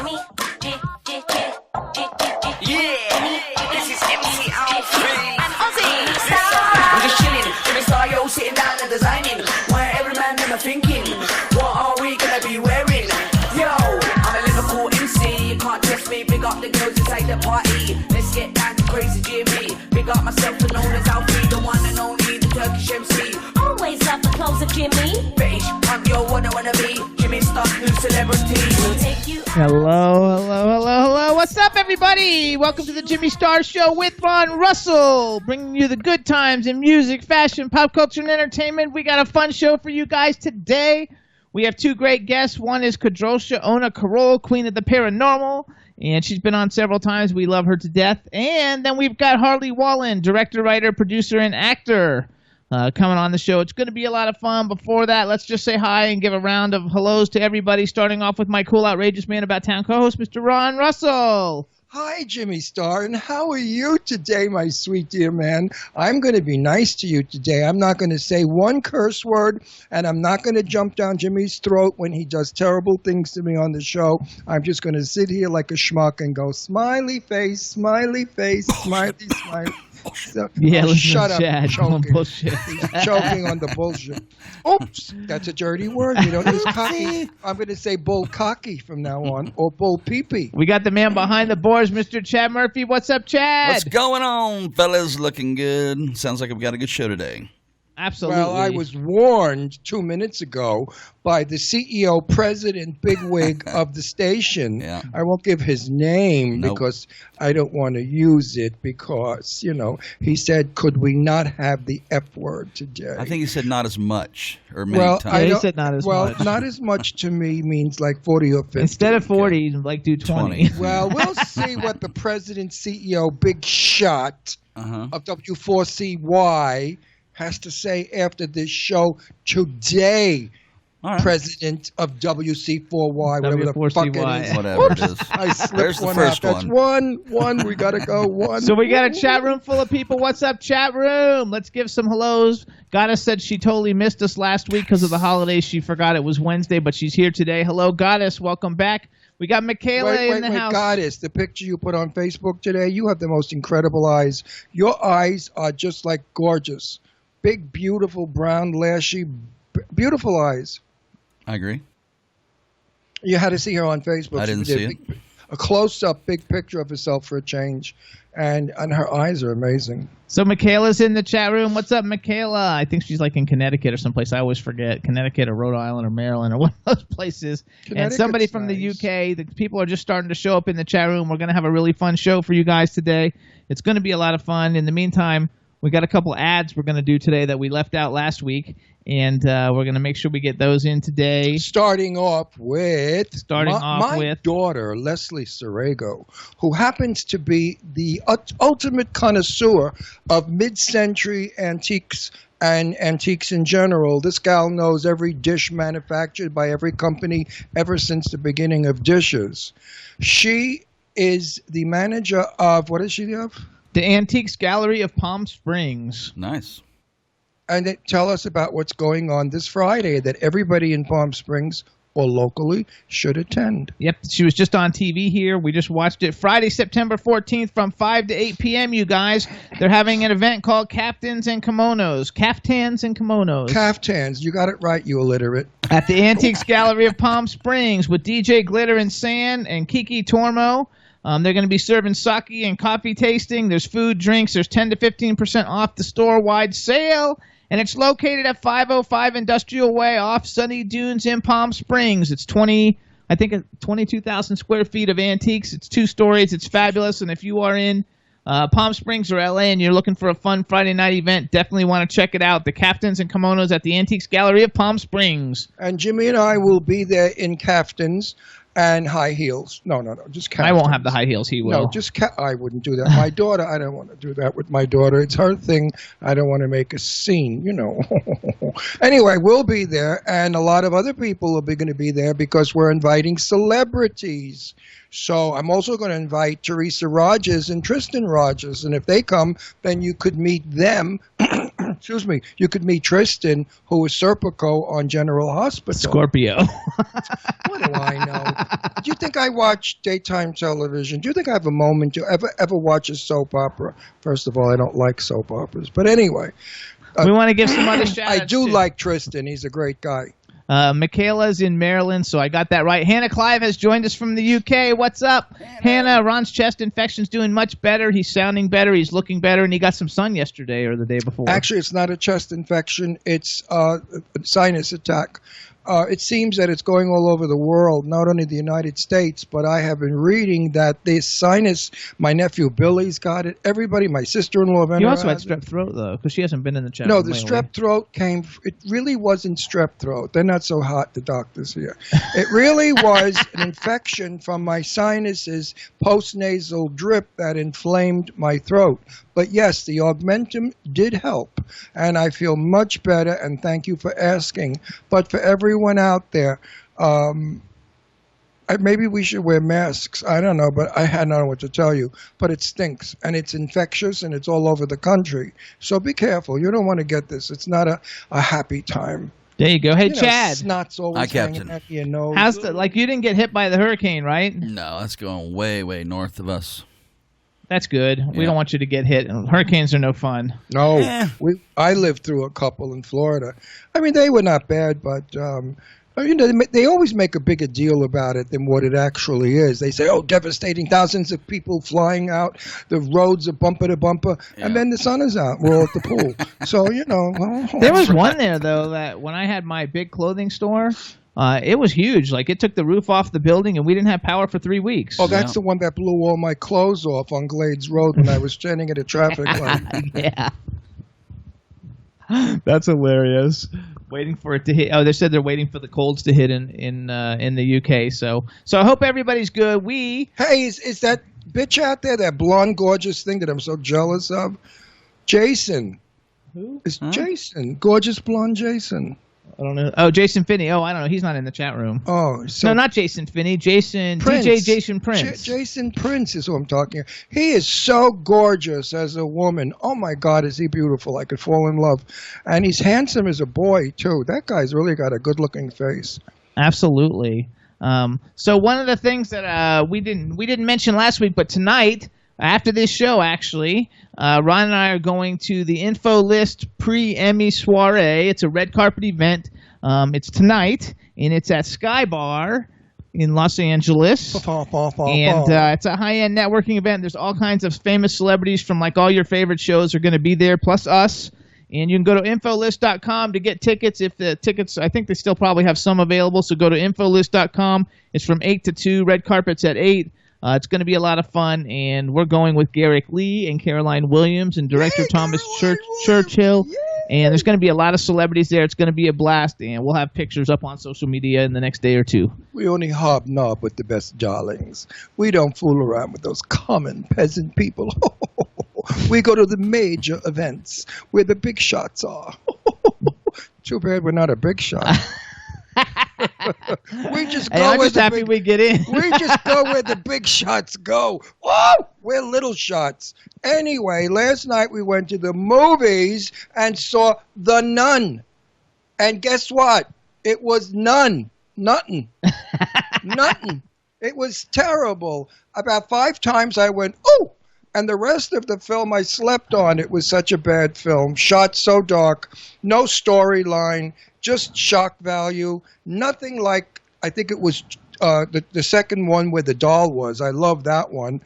this is MC Alfred. I'm just chilling, Jimmy Star, yo, sitting down and designing. Where every man never thinking, what are we gonna be wearing? Yo, I'm a Liverpool MC, you can't test me. Big up the girls inside the party. Let's get down to crazy Jimmy. Big up myself and known as Alfie, the one and only, the Turkish MC. Always love the clothes of Jimmy. British punk, yo, wanna be Jimmy Star's new celebrity. We'll take you. Hello. What's up, everybody? Welcome to the Jimmy Star Show with Ron Russell, bringing you the good times in music, fashion, pop culture, and entertainment. We got a fun show for you guys today. We have two great guests. One is Kadrolsha Carole, queen of the Paranormal, and she's been on several times. We love her to death. And then we've got Harley Wallen, director, writer, producer, and actor, coming on the show. It's going to be a lot of fun. Before that, let's just say hi and give a round of hellos to everybody, starting off with my cool, outrageous man about town co-host, Mr. Ron Russell. Hi, Jimmy Star, and how are you today, my sweet dear man? I'm going to be nice to you today. I'm not going to say one curse word, and I'm not going to jump down Jimmy's throat when he does terrible things to me on the show. I'm just going to sit here like a schmuck and go, smiley face, smiley face, smiley, smiley. So, shut up, Chad. choking. Bullshit. He's choking on the bullshit. Oops, that's a dirty word. You don't use cocky. I'm going to say bull cocky from now on, or bull pee-pee. We got the man behind the boards, Mr. Chad Murphy. What's up, Chad? What's going on, fellas? Looking good. Sounds like we've got a good show today. Absolutely. Well, I was warned 2 minutes ago by the CEO, president, bigwig of the station. Yeah. I won't give his name Nope. because I don't want to use it because, he said, could we not have the F word today? I think he said not as much, or many Well, times. I he don't- said not as much. not as much to me means like 40 or 50. Instead of 40, like do 20. Well, we'll see what the president, CEO, big shot Uh-huh. of W4CY has to say after this show today. All right. President of WC4Y, whatever the fuck it W4CY. is. Whatever it is. I slipped There's the one first out. That's one. one. We got to go one. So we got a chat room full of people. What's up, chat room? Let's give some hellos. Goddess said she totally missed us last week because of the holidays. She forgot it was Wednesday, but she's here today. Hello, Goddess. Welcome back. We got Michaela in the house. Goddess, the picture you put on Facebook today, you have the most incredible eyes. Your eyes are just like gorgeous. Big, beautiful, brown, lashy, beautiful eyes. I agree. You had to see her on Facebook. I didn't She did see it. a close-up, big picture of herself for a change, and her eyes are amazing. So Michaela's in the chat room. What's up, Michaela? I think she's like in Connecticut or someplace. I always forget. Connecticut or Rhode Island or Maryland or one of those places. And somebody from the nice. UK. The people are just starting to show up in the chat room. We're going to have a really fun show for you guys today. It's going to be a lot of fun. In the meantime, we got a couple ads we're going to do today that we left out last week, and we're going to make sure we get those in today. Starting off with my with daughter, Leslie Serrego, who happens to be the ultimate connoisseur of mid-century antiques and antiques in general. This gal knows every dish manufactured by every company ever since the beginning of dishes. She is the manager of, what is she of? the Antiques Gallery of Palm Springs. Nice. And tell us about what's going on this Friday that everybody in Palm Springs or locally should attend. Yep, she was just on TV here. We just watched it Friday, September 14th from 5 to 8 p.m., you guys. They're having an event called Caftans and Kimonos. Caftans and Kimonos. Caftans. You got it right, you illiterate. At the Antiques Gallery of Palm Springs with DJ Glitter and Sand and Kiki Tormo. They're going to be serving sake and coffee tasting. There's food, drinks. There's 10 to 15% off the store-wide sale. And it's located at 505 Industrial Way off Sunny Dunes in Palm Springs. It's 22,000 square feet of antiques. It's 2 stories. It's fabulous. And if you are in Palm Springs or LA and you're looking for a fun Friday night event, definitely want to check it out. The Caftans and Kimonos at the Antiques Gallery of Palm Springs. And Jimmy and I will be there in caftans and high heels. No, just caftans. I won't have the high heels. He will. No, I wouldn't do that. My daughter, I don't want to do that with my daughter. It's her thing. I don't want to make a scene, you know. Anyway, we'll be there, and a lot of other people are going to be there because we're inviting celebrities. So I'm also going to invite Teresa Rogers and Tristan Rogers, and if they come, then you could meet them excuse me, you could meet Tristan, who was Serpico on General Hospital. Scorpio. What do I know? Do you think I watch daytime television? Do you think I have a moment to ever watch a soap opera? First of all, I don't like soap operas. But anyway. We want to give some other shout-outs. I do like Tristan. He's a great guy. Michaela's in Maryland, so I got that right. Hannah Clive has joined us from the UK. What's up? Hannah, Ron's chest infection's doing much better. He's sounding better. He's looking better, and he got some sun yesterday or the day before. Actually, it's not a chest infection. It's a sinus attack. It seems that it's going all over the world, not only the United States, but I have been reading that this sinus, my nephew Billy's got it. Everybody, my sister-in-law. You also had strep throat, though, because she hasn't been in the chat. No, the strep throat it really wasn't strep throat. They're not so hot, the doctors here. It really was an infection from my sinuses, post-nasal drip that inflamed my throat. But yes, the Augmentum did help, and I feel much better, and thank you for asking. But for everyone out there, maybe we should wear masks. I don't know, but I don't know what to tell you. But it stinks, and it's infectious, and it's all over the country. So be careful. You don't want to get this. It's not a happy time. There you go. Hey, Chad. Snot's always hanging out your nose. How's you didn't get hit by the hurricane, right? No, that's going way, way north of us. That's good. We don't want you to get hit. Hurricanes are no fun. No. I lived through a couple in Florida. I mean, they were not bad, but they always make a bigger deal about it than what it actually is. They say, devastating, thousands of people flying out, the roads are bumper to bumper, and then the sun is out. We're all at the pool. So, There was one there, though, that when I had my big clothing store, it was huge. Like, it took the roof off the building, and we didn't have power for 3 weeks. Oh, that's the one that blew all my clothes off on Glades Road when I was standing at a traffic light. Yeah. That's hilarious. Waiting for it to hit. Oh, they said they're waiting for the colds to hit in the UK. So I hope everybody's good. Hey, is that bitch out there, that blonde, gorgeous thing that I'm so jealous of? Jason. Who? It's Jason. Gorgeous blonde Jason. I don't know. Oh, Jason Finney. Oh, I don't know. He's not in the chat room. Oh, so no, not Jason Finney. Jason Prince. DJ Jason Prince. Jason Prince is who I'm talking. He is so gorgeous as a woman. Oh my God, is he beautiful? I could fall in love. And he's handsome as a boy too. That guy's really got a good-looking face. Absolutely. So one of the things that we didn't mention last week, but tonight, after this show, actually, Ron and I are going to the Info List pre-Emmy soiree. It's a red carpet event. It's tonight, and it's at Sky Bar in Los Angeles. And it's a high-end networking event. There's all kinds of famous celebrities from like all your favorite shows are going to be there, plus us. And you can go to infolist.com to get tickets. If the tickets, I think they still probably have some available, so go to infolist.com. It's from 8 to 2. Red carpet's at 8. It's going to be a lot of fun, and we're going with Garrick Lee and Caroline Williams and director Thomas Churchill. Yeah. And there's going to be a lot of celebrities there. It's going to be a blast, and we'll have pictures up on social media in the next day or two. We only hobnob with the best darlings. We don't fool around with those common peasant people. We go to the major events where the big shots are. Too bad we're not a big shot. We just go I'm just happy we get in. We just go where the big shots go. Whoa! We're little shots. Anyway, last night we went to the movies and saw The Nun. And guess what? It was nothing. Nothing. It was terrible. About 5 times I went, ooh! And the rest of the film I slept on. It was such a bad film. Shot so dark. No storyline. Just shock value. Nothing like, I think it was the second one where the doll was. I love that one.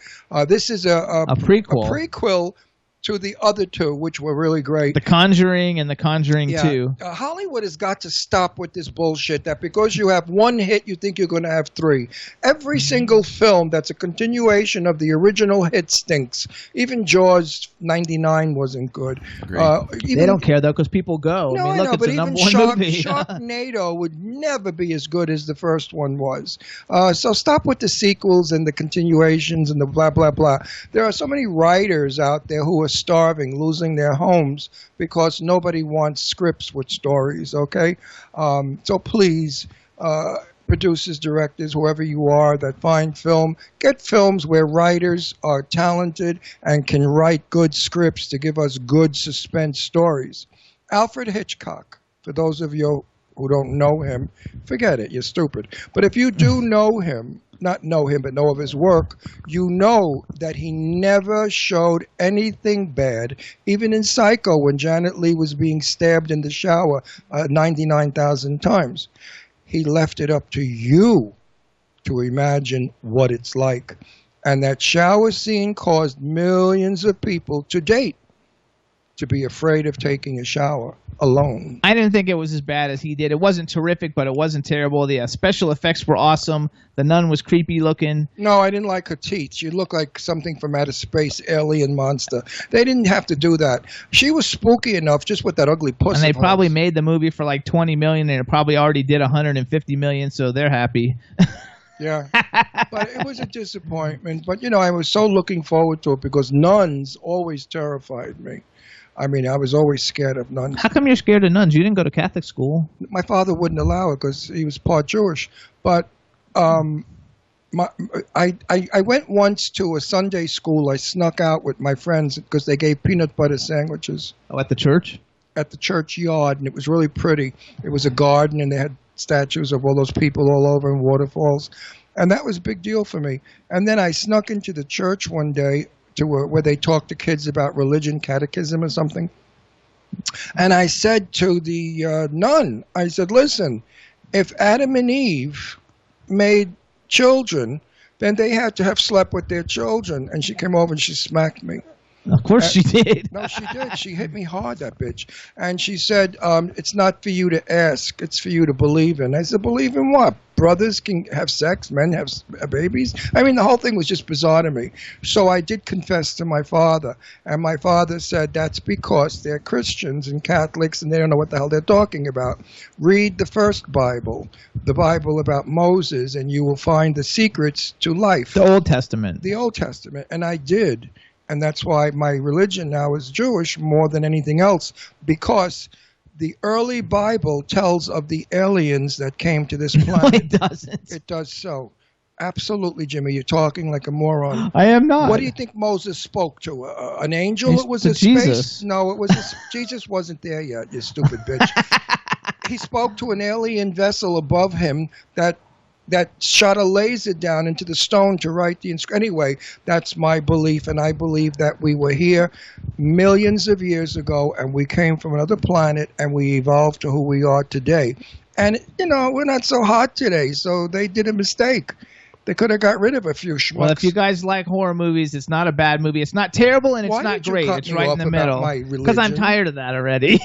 This is a prequel. A prequel to the other two, which were really great. The Conjuring and The Conjuring 2. Hollywood has got to stop with this bullshit that because you have one hit, you think you're going to have 3. Every single film that's a continuation of the original hit stinks. Even Jaws 99 wasn't good. They don't care, though, because people go. No, I mean, look, it's but a even number one movie. Sharknado would never be as good as the first one was. So stop with the sequels and the continuations and the blah, blah, blah. There are so many writers out there who are starving, losing their homes because nobody wants scripts with stories, okay? So please, producers, directors, whoever you are that find film, get films where writers are talented and can write good scripts to give us good suspense stories. Alfred Hitchcock, for those of you who don't know him, forget it, you're stupid. But if you do know him, not know him, but know of his work, you know that he never showed anything bad. Even in Psycho, when Janet Leigh was being stabbed in the shower 99,000 times, he left it up to you to imagine what it's like. And that shower scene caused millions of people to date to be afraid of taking a shower alone. I didn't think it was as bad as he did. It wasn't terrific, but it wasn't terrible. The special effects were awesome. The nun was creepy looking. No, I didn't like her teeth. She looked like something from outer space, alien monster. They didn't have to do that. She was spooky enough just with that ugly pussy. And they probably made the movie for like $20 million, and it probably already did $150 million, so they're happy. Yeah, but it was a disappointment. But, you know, I was so looking forward to it because nuns always terrified me. I mean, I was always scared of nuns. How come you're scared of nuns? You didn't go to Catholic school. My father wouldn't allow it because he was part Jewish. But I went once to a Sunday school. I snuck out with my friends because they gave peanut butter sandwiches. Oh, at the church? At the church yard, and it was really pretty. It was a garden, and they had statues of all those people all over and waterfalls. And that was a big deal for me. And then I snuck into the church one day to where they talk to kids about religion, catechism or something. And I said to the nun, I said, listen, if Adam and Eve made children, then they had to have slept with their children. And she came over and she smacked me. Of course she did. No, she did. She hit me hard, that bitch. And she said, it's not for you to ask. It's for you to believe in. I said, believe in what? Brothers can have sex. Men have babies. I mean, the whole thing was just bizarre to me. So I did confess to my father. And my father said, that's because they're Christians and Catholics and they don't know what the hell they're talking about. Read the first Bible, the Bible about Moses, and you will find the secrets to life. The Old Testament. The Old Testament. And I did. And that's why my religion now is Jewish more than anything else, because the early Bible tells of the aliens that came to this planet. No, it doesn't. It does so. Absolutely, Jimmy. You're talking like a moron. I am not. What do you think Moses spoke to? An angel? It was a Jesus. space? No, it was Jesus wasn't there yet, you stupid bitch. He spoke to an alien vessel above him that shot a laser down into the stone to write the inscription. Anyway, that's my belief, and I believe that we were here millions of years ago, and we came from another planet, and we evolved to who we are today. And, you know, we're not so hot today, so they did a mistake. They could have got rid of a few schmucks. Well, if you guys like horror movies, it's not a bad movie. It's not terrible, and it's not great. It's right in the middle. Because I'm tired of that already.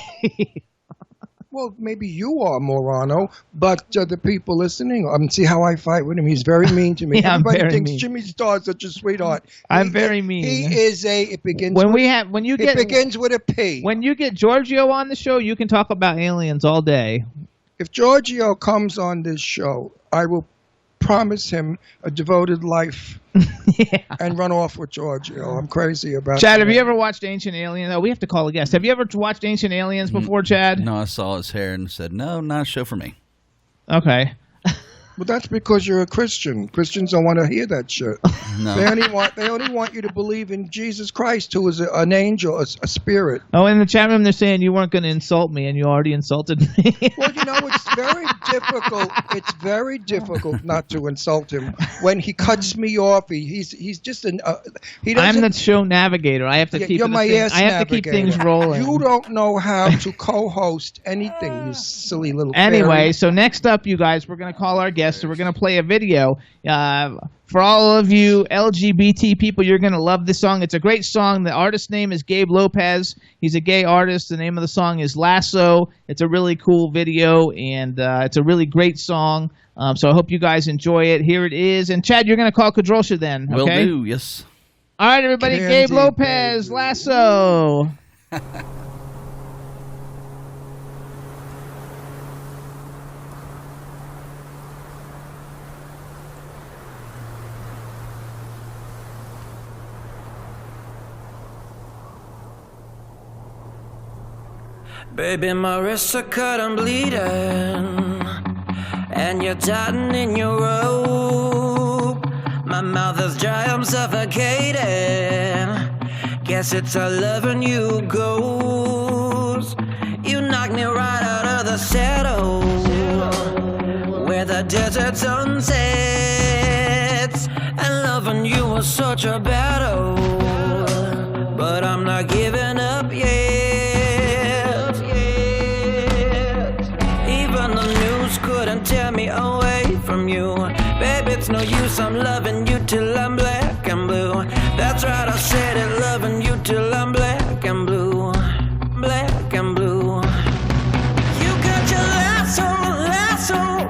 Well, maybe you are, Morano, but the people listening, see how I fight with him. He's very mean to me. Yeah, Everybody thinks Jimmy Star's such a sweetheart. I'm very mean. He is it begins with a P. When you get Giorgio on the show, you can talk about aliens all day. If Giorgio comes on this show, I will promise him a devoted life and run off with Giorgio. I'm crazy about Chad, that. have you ever watched Ancient Aliens? Oh, we have to call a guest. Have you ever watched Ancient Aliens before, Chad? No, I saw his hair and said, no, not a show for me. Okay. Well, that's because you're a Christian. Christians don't want to hear that shit. No. They only want you to believe in Jesus Christ, who is an angel, a spirit. Oh, in the chat room, they're saying you weren't going to insult me, and you already insulted me. Well, you know, it's very difficult. It's very difficult not to insult him when he cuts me off. He's just an. I'm the show navigator. I have to keep. You're my ass I have to keep things rolling. You don't know how to co-host anything, you silly little. Anyway, fairy. so next up, you guys, we're going to call our guest. So we're going to play a video. For all of you LGBT people, you're going to love this song. It's a great song. The artist's name is Gabe Lopez. He's a gay artist. The name of the song is Lasso. It's a really cool video, and it's a really great song. So I hope you guys enjoy it. Here it is. And Chad, you're going to call Kadrolsha then, okay? Will do, yes. All right, everybody. Gabe Lopez, Lasso. Baby, my wrists are cut and bleeding, and you're tighten in your rope. My mouth is dry, I'm suffocating. Guess it's how loving you goes. You a shadow where the desert sun sets, and loving you was such a battle, but I'm not giving up yet. Even the news couldn't tear me away from you. Baby, it's no use, I'm loving you till I'm black and blue. That's right, I said it, loving you till I'm black and blue. Black and blue. You got your lasso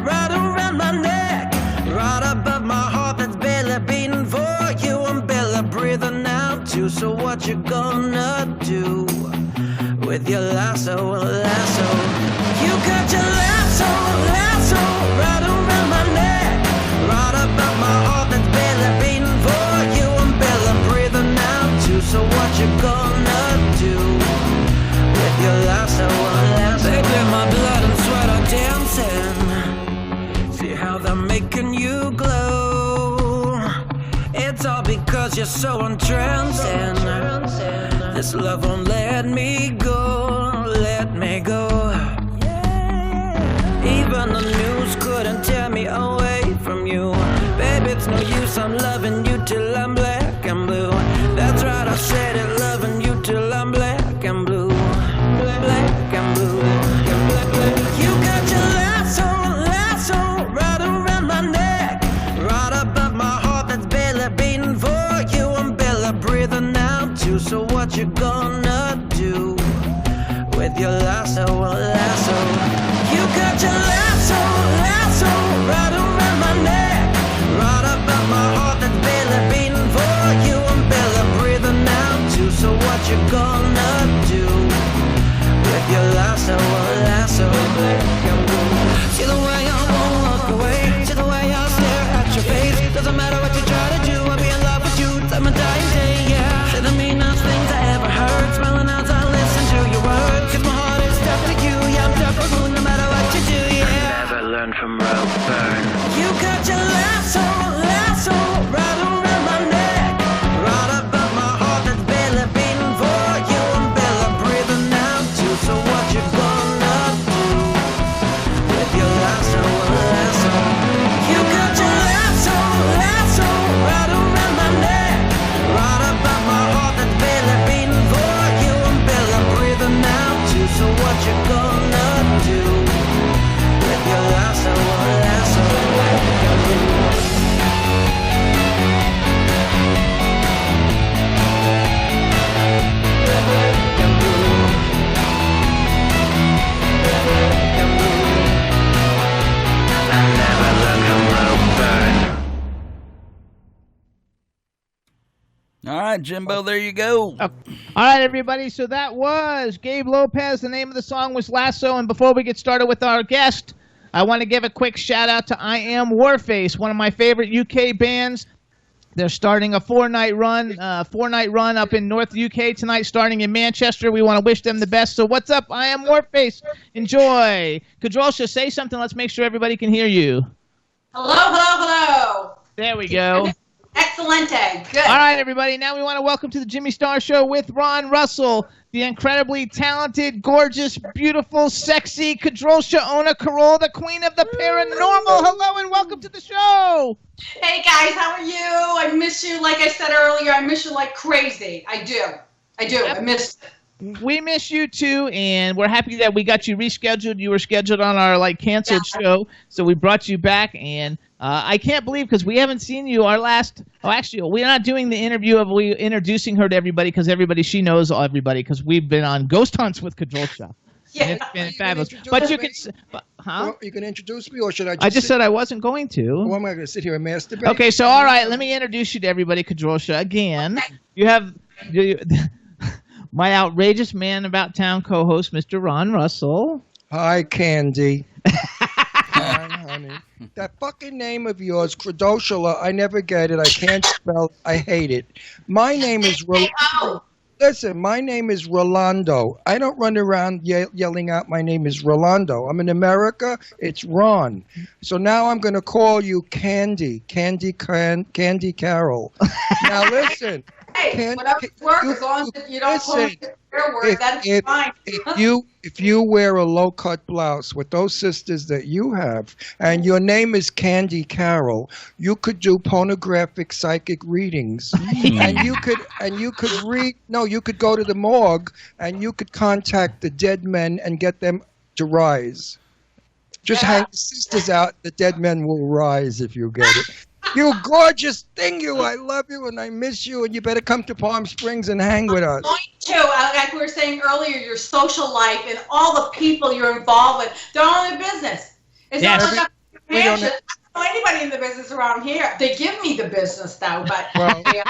right around my neck, right above my heart that's barely beating for you. I'm barely breathing out too. So what you gonna do with your lasso? You got your lasso right around my neck, right above my heart that's barely beating for you. I'm barely breathing out too. So what you gonna do with your lasso? Baby, my blood and sweat are dancing. See how they're making you glow. It's all because you're so entrancing. This love won't let me go, let me go. Even the news couldn't tear me away from you. Baby, it's no use, I'm loving you till I'm black and blue. That's right, I said it, loving you till I'm black and blue. Black and blue. You got your lasso right around my neck, right above my heart that's barely beating for you. I'm barely breathing out too. So what you gonna do with your lasso? You got your lasso right around my neck, right above my heart that's barely beating for you. I'm barely breathing out too. So what you gonna do with your lasso? See the way I won't walk away, see the way I stare at your face. Doesn't matter what you try to do, I'll be in love with you till my dying day, yeah. Say the meanest things I ever heard, smiling as I listen to your words. 'Cause my heart is stuck with you, yeah, I'm stuck with you no matter what you do, yeah. Never learn from road burn. You got your lasso right around my neck, right above my heart that's barely beating for you. I'm barely breathing out too. So what you gonna do with your lasso? You got your lasso right around my neck, right above my heart that's barely beating for you. I'm barely breathing out too. So what you gonna do with your lasso? All right, Jimbo, there you go. All right, everybody. So that was Gabe Lopez. The name of the song was Lasso. And before we get started with our guest, I want to give a quick shout out to I Am Warface, one of my favorite UK bands. They're starting a four-night run up in North UK tonight, starting in Manchester. We want to wish them the best. So what's up? I Am Warface. Enjoy. Kadrolsha, say something. Let's make sure everybody can hear you. Hello. There we go. Excelente. Good. All right, everybody. Now we want to welcome to the Jimmy Star Show with Ron Russell, the incredibly talented, gorgeous, beautiful, sexy Kadrolsha owner Carole, the queen of the paranormal. Hello and welcome to the show. Hey, guys. How are you? I miss you. Like I said earlier, I miss you like crazy. I do. I miss you. We miss you too, and we're happy that we got you rescheduled. You were scheduled on our canceled show, so we brought you back. And I can't believe, because we haven't seen you our last. Oh, actually, we're not doing the interview of we introducing her to everybody, because she knows everybody, because we've been on ghost hunts with Kadrolsha. Yeah. It's been fabulous. But you can, Well, you can introduce me, or should I? I just said I wasn't going to. Well, am I going to sit here and masturbate? Okay, so all right, let me introduce you to everybody, Kadrolsha. Again, you have my outrageous man about town co-host, Mr. Ron Russell. Hi, Candy. Hi, honey. That fucking name of yours, Kadrolsha, I never get it. I can't spell. I hate it. My name is Listen, my name is Rolando. I don't run around yelling out my name is Rolando. I'm in America. It's Ron. So now I'm going to call you Candy Carole. Now listen. Hey, whatever works, as long as you don't pull your word, that's fine. If you wear a low-cut blouse with those sisters that you have, and your name is Candy Carole, you could do pornographic psychic readings, and you could read. No, you could go to the morgue and you could contact the dead men and get them to rise. Just hang the sisters out. The dead men will rise if you get it. You gorgeous thing, you. I love you and I miss you, and you better come to Palm Springs and hang with us. Going to, like we were saying earlier, your social life and all the people you're involved with, they're all in business. It's not like a mansion. I don't know anybody in the business around here. They give me the business, though, but they're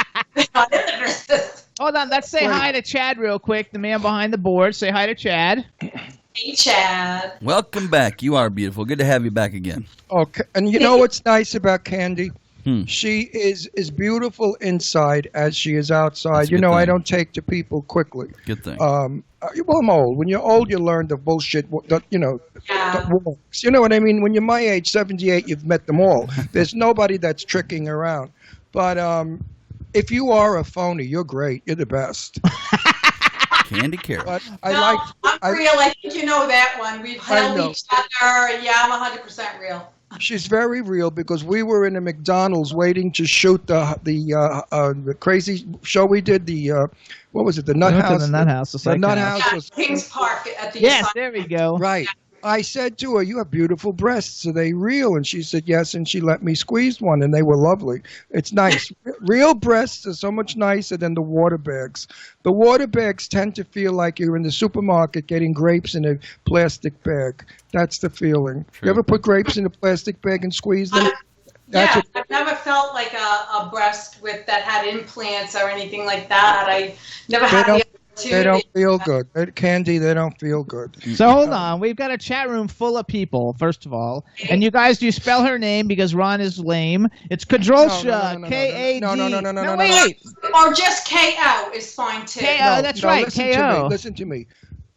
not in the business. Hold on, let's say hi to Chad real quick, the man behind the board. Say hi to Chad. Hey, Chad. Welcome back. You are beautiful. Good to have you back again. Okay, and you know what's nice about Candy? She is as beautiful inside as she is outside. You know, I don't take to people quickly. Good thing. Well, I'm old. When you're old, you learn the bullshit, that works. You know what I mean? When you're my age, 78, you've met them all. There's nobody that's tricking around. But if you are a phony, you're great. You're the best. Candy Carole. But I'm real. I think you know that one. We've held each other. Yeah, I'm 100% real. She's very real because we were in a McDonald's waiting to shoot the crazy show we did. What was it? The Nut House. The Nut House. The Nut House was Kings Park at the. Yes, there we go. Right. I said to her, "You have beautiful breasts. Are they real?" And she said, "Yes." And she let me squeeze one, and they were lovely. It's nice. Real breasts are so much nicer than the water bags. The water bags tend to feel like you're in the supermarket getting grapes in a plastic bag. That's the feeling. True. You ever put grapes in a plastic bag and squeeze them? I've never felt like a breast that had implants or anything like that. I never had the opportunity. They don't feel good. Candy, they don't feel good. So hold on. We've got a chat room full of people, first of all. And you guys, do you spell her name because Ron is lame? It's Kadrolsha. K-A-D. No, wait. Or just K-O is fine, too. K-O, that's right, K-O. Listen to me.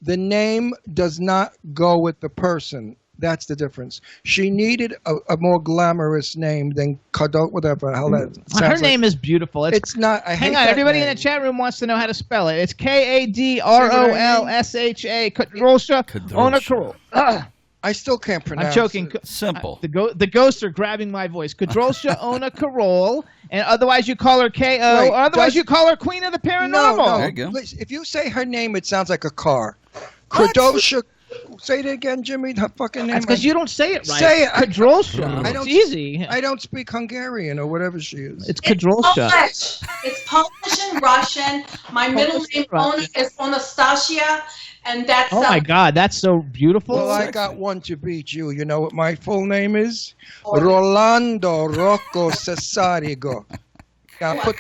The name does not go with the person. That's the difference. She needed a more glamorous name than Kadrolsha, whatever. Her name is beautiful. It's not. Hang on. Everybody in the chat room wants to know how to spell it. It's Kadrolsha. Kadrolsha. I still can't pronounce. I'm choking. Simple. The ghosts are grabbing my voice. Kadrolsha Carole, and otherwise you call her K.O. or otherwise you call her Queen of the Paranormal. No. There you go. Listen, if you say her name, it sounds like a car. Kadrolsha. Say it again, Jimmy. Her fucking name. That's because you don't say it right. Say it. Kadrolsha. It's easy. I don't speak Hungarian or whatever she is. It's Kadrolsha. It's Polish and Russian. My middle name is Anastasia, and that's. Oh my God, that's so beautiful. Well, I got one to beat you. You know what my full name is? Rolando Rocco Cesarigo. Now put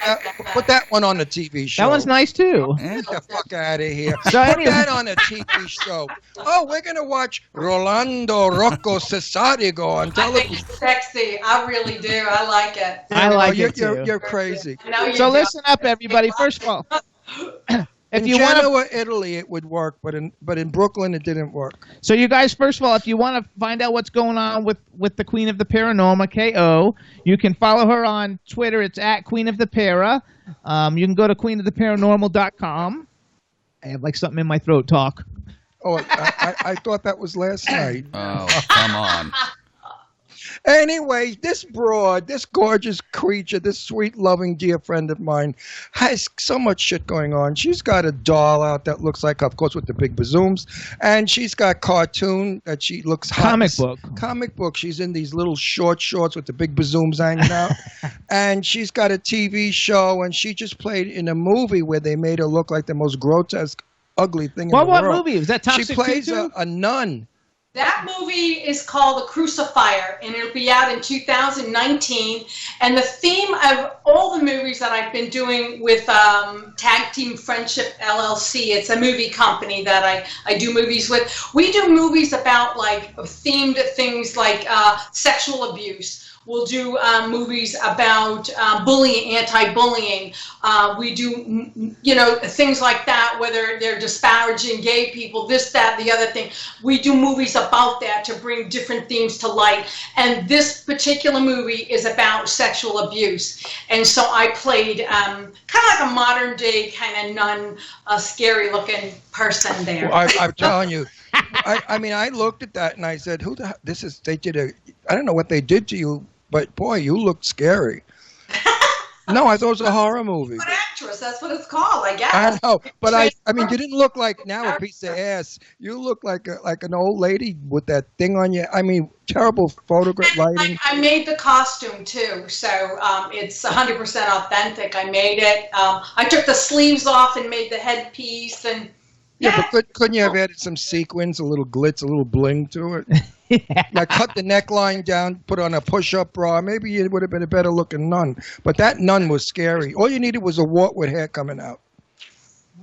that one on a TV show. That one's nice too. Get the fuck out of here. So Put that on a TV show. Oh, we're gonna watch Rolando Rocco Cesarigo on television. I think it's sexy. I really do. I like it. I like it too. You're crazy. So listen up, everybody. First of all, in Genoa, Italy, it would work, but in Brooklyn, it didn't work. So you guys, first of all, if you want to find out what's going on with the Queen of the Paranormal, K.O., you can follow her on Twitter. It's at Queen of the Para. You can go to queenoftheparanormal.com. I have like something in my throat. Talk. Oh, I thought that was last night. Oh, come on. Anyway, this broad, this gorgeous creature, this sweet, loving, dear friend of mine has so much shit going on. She's got a doll out that looks like, of course, with the big bazooms. And she's got cartoon that she looks hot. Comic book. She's in these little short shorts with the big bazooms hanging out. And she's got a TV show, and she just played in a movie where they made her look like the most grotesque, ugly thing in the world. What movie? Was that Top She plays a nun. That movie is called The Crucifier, and it'll be out in 2019. And the theme of all the movies that I've been doing with Tag Team Friendship LLC, it's a movie company that I do movies with. We do movies about like themed things like sexual abuse. We'll do movies about bullying, anti-bullying. We do, things like that, whether they're disparaging gay people, this, that, the other thing. We do movies about that to bring different themes to light. And this particular movie is about sexual abuse. And so I played kind of like a modern day kind of nun, scary looking person there. Well, I'm telling you, I mean, I looked at that and I said, I don't know what they did to you, but boy, you looked scary. No, I thought it was a horror movie. An actress, that's what it's called, I guess. I know, but I mean, you didn't look like now a piece of ass. You look like an old lady with that thing on you. I mean, terrible photograph lighting. I made the costume too, so it's 100% authentic. I made it. I took the sleeves off and made the headpiece, and yeah, but couldn't you have added some sequins, a little glitz, a little bling to it? Yeah. Like cut the neckline down, put on a push-up bra. Maybe it would have been a better looking nun. But that nun was scary. All you needed was a wart with hair coming out.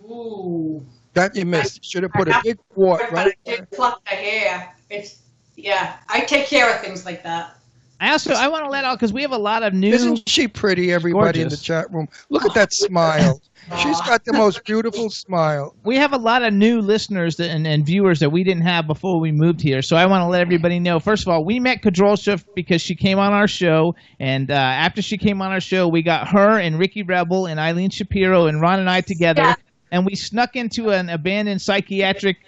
Ooh. That you missed. You should have put a big wart right there. I did pluck the hair. I take care of things like that. I want to let out because we have a lot of new. Isn't she pretty? Everybody in the chat room, look at that smile. She's got the most beautiful smile. We have a lot of new listeners and viewers that we didn't have before we moved here. So I want to let everybody know. First of all, we met Kadrolsha because she came on our show, and after she came on our show, we got her and Ricky Rebel and Eileen Shapiro and Ron and I together. Yeah. And we snuck into an abandoned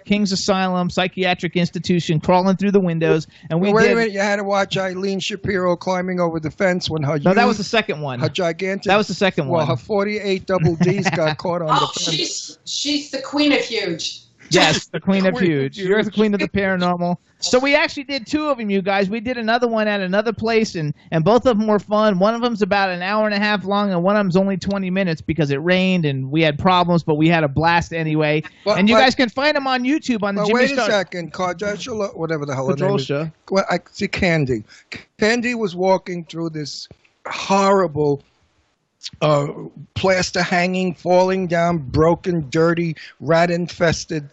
King's Asylum psychiatric institution, crawling through the windows. And we wait a minute, you had to watch Eileen Shapiro climbing over the fence when her. No, that was the second one. Her gigantic. That was the second one. Well, her 48 double Ds got caught on the fence. She's the queen of huge. Yes, the queen of huge. You're the queen of the paranormal. So we actually did two of them, you guys. We did another one at another place, and both of them were fun. One of them's about an hour and a half long, and one of them's only 20 minutes because it rained and we had problems, but we had a blast anyway. And you guys can find them on YouTube on the Jimmy Star. Wait a second, Kadrolsha, whatever the hell her name is. Kadrolsha. Well, I see Candy. Candy was walking through this horrible plaster hanging, falling down, broken, dirty, rat-infested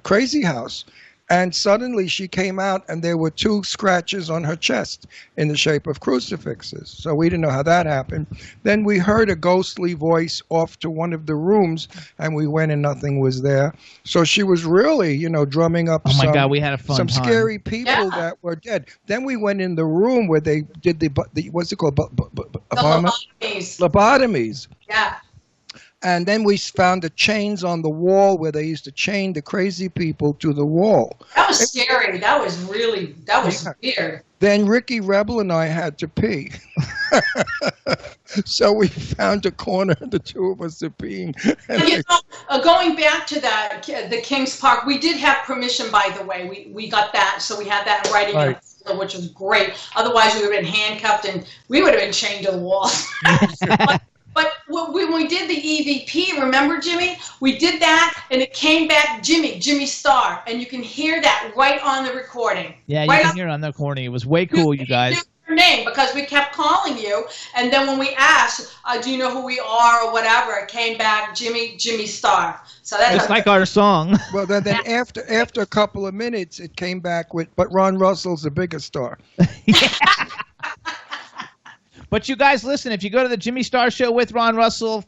crazy house. And suddenly she came out and there were 2 scratches on her chest in the shape of crucifixes. So we didn't know how that happened. Then we heard a ghostly voice off to one of the rooms and we went and nothing was there. So she was really, drumming up God, we had a fun some time. Scary people that were dead. Then we went in the room where they did the what's it called? Lobotomies. Yeah. And then we found the chains on the wall where they used to chain the crazy people to the wall. That was scary. That was weird. Then Ricky Rebel and I had to pee. So we found a corner, the 2 of us are peeing. Going back to the Kings Park, we did have permission, by the way. We got that, so we had that in writing, right. Which was great. Otherwise, we would have been handcuffed and we would have been chained to the wall. But when we did the EVP, remember, Jimmy? We did that, and it came back Jimmy Star, and you can hear that right on the recording. Yeah, you can hear it on the recording. It was way cool, you guys. Your name, because we kept calling you, and then when we asked, do you know who we are or whatever, it came back Jimmy Star. So that's just like our song. Well, then after a couple of minutes, it came back with, but Ron Russell's the biggest star. But you guys, listen, if you go to the Jimmy Star Show with Ron Russell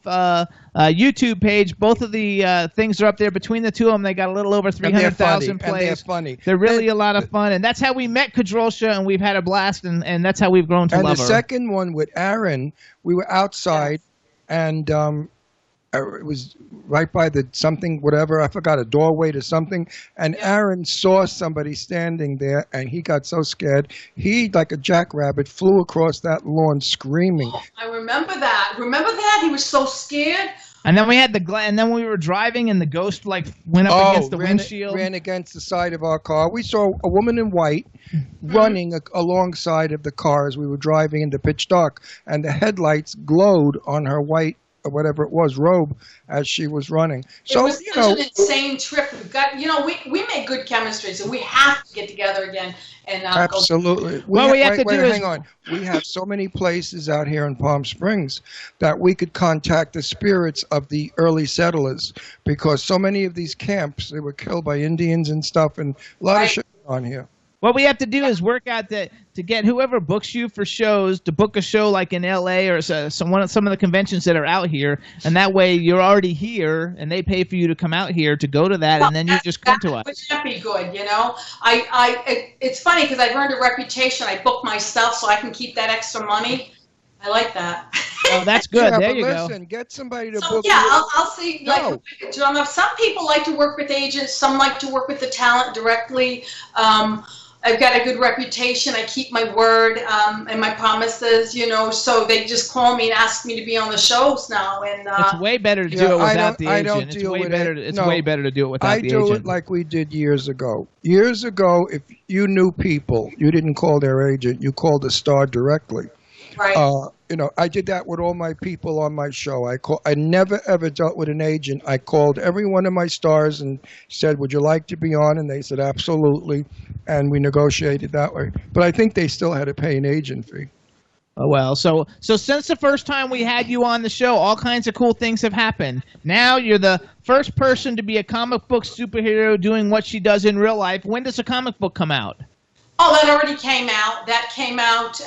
YouTube page, both of the things are up there. Between the two of them, they got a little over 300,000 plays. And they're funny. They're really a lot of fun. And that's how we met Kadrolsha, and we've had a blast, and that's how we've grown to love her. And the second one with Aaron, we were outside, and it was right by the something, whatever, I forgot, a doorway to something, and Aaron saw somebody standing there, and he got so scared, he, like a jackrabbit, flew across that lawn screaming. Oh, I remember that. Remember that? He was so scared. And then we had and then we were driving, and the ghost went up against the windshield. Ran against the side of our car. We saw a woman in white running alongside of the car as we were driving in the pitch dark, and the headlights glowed on her white, or whatever it was, robe as she was running. So, it was such an insane trip. We've got, we made good chemistry, so we have to get together again. And absolutely. Hang on. We have so many places out here in Palm Springs that we could contact the spirits of the early settlers, because so many of these camps, they were killed by Indians and stuff, and a lot of shit on here. What we have to do is work out to get whoever books you for shows to book a show like in L.A. or some of the conventions that are out here, and that way you're already here, and they pay for you to come out here to go to that, and then you just come to us. Wouldn't that be good? You know, it's funny because I've earned a reputation. I book myself so I can keep that extra money. I like that. Oh, that's good. Yeah, there but you listen, get somebody to So, book yeah, you. I'll see. Like, some people like to work with agents. Some like to work with the talent directly. I've got a good reputation. I keep my word and my promises, you know, so they just call me and ask me to be on the shows now. And it's way better to do it without the agent. I don't deal with it. It's way better to do it without the agent. I do it like we did years ago. Years ago, if you knew people, you didn't call their agent. You called the star directly. Right. You know, I did that with all my people on my show. I never ever dealt with an agent. I called every one of my stars and said, "Would you like to be on?" And they said, "Absolutely." And we negotiated that way. But I think they still had to pay an agent fee. Oh, well, so since the first time we had you on the show, all kinds of cool things have happened. Now you're the first person to be a comic book superhero doing what she does in real life. When does a comic book come out? Oh, that already came out. That came out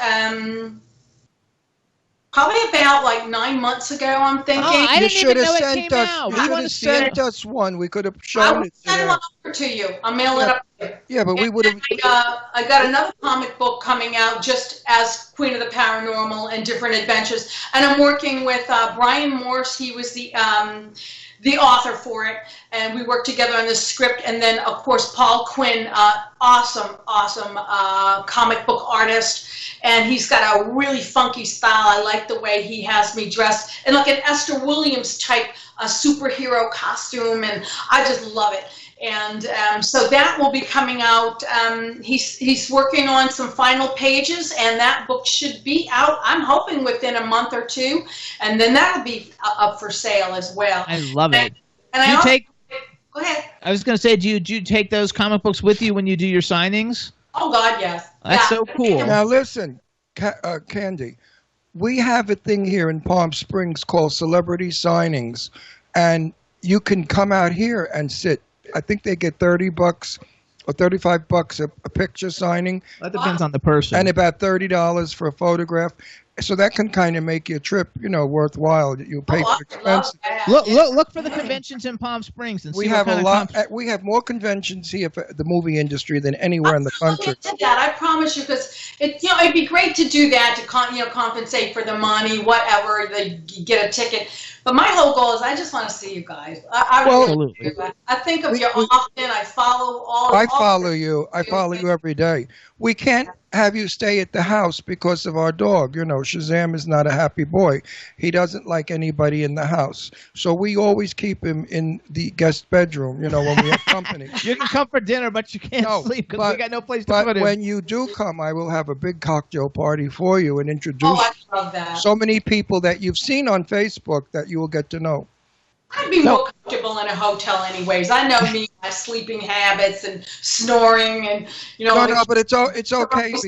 probably about like 9 months ago, I'm thinking. Oh, I didn't even know it came us, out. You We should want have to see it. sent us one. We could have I shown will it send today. one over to you. I'll mail it up to you. Yeah, but we would have. I got another comic book coming out just as Queen of the Paranormal and Different Adventures. And I'm working with Brian Morse. He was the author for it. And we worked together on the script. And then, of course, Paul Quinn, awesome comic book artist. And he's got a really funky style. I like the way he has me dressed in like an Esther Williams type superhero costume. And I just love it. And so that will be coming out. He's working on some final pages, and that book should be out, I'm hoping, within a month or two. And then that'll be up for sale as well. I love it. And go ahead. I was going to say, do you take those comic books with you when you do your signings? Oh, God, yes. That's so cool. Now listen, Candy, we have a thing here in Palm Springs called Celebrity Signings, and you can come out here and sit. I think they get $30 or $35 a picture signing. That depends on the person. And about $30 for a photograph. So that can kind of make your trip, worthwhile. You pay for expenses. Look for the conventions in Palm Springs and see We have a lot. We have more conventions here for the movie industry than anywhere in the country. I promise you, because it'd be great to do that to compensate for the money, whatever. They get a ticket. But my whole goal is I just want to see you guys. I really do. I think of you often. I follow all. I follow you. I follow you every day. We can't have you stay at the house because of our dog. Shazam is not a happy boy. He doesn't like anybody in the house. So we always keep him in the guest bedroom, when we have company. You can come for dinner, but you can't sleep because we got no place to put him. But when you do come, I will have a big cocktail party for you and introduce I love that. so many people that you've seen on Facebook that you will get to know. I'd be more comfortable in a hotel anyways. I know me, my sleeping habits and snoring and, No, but it's okay because,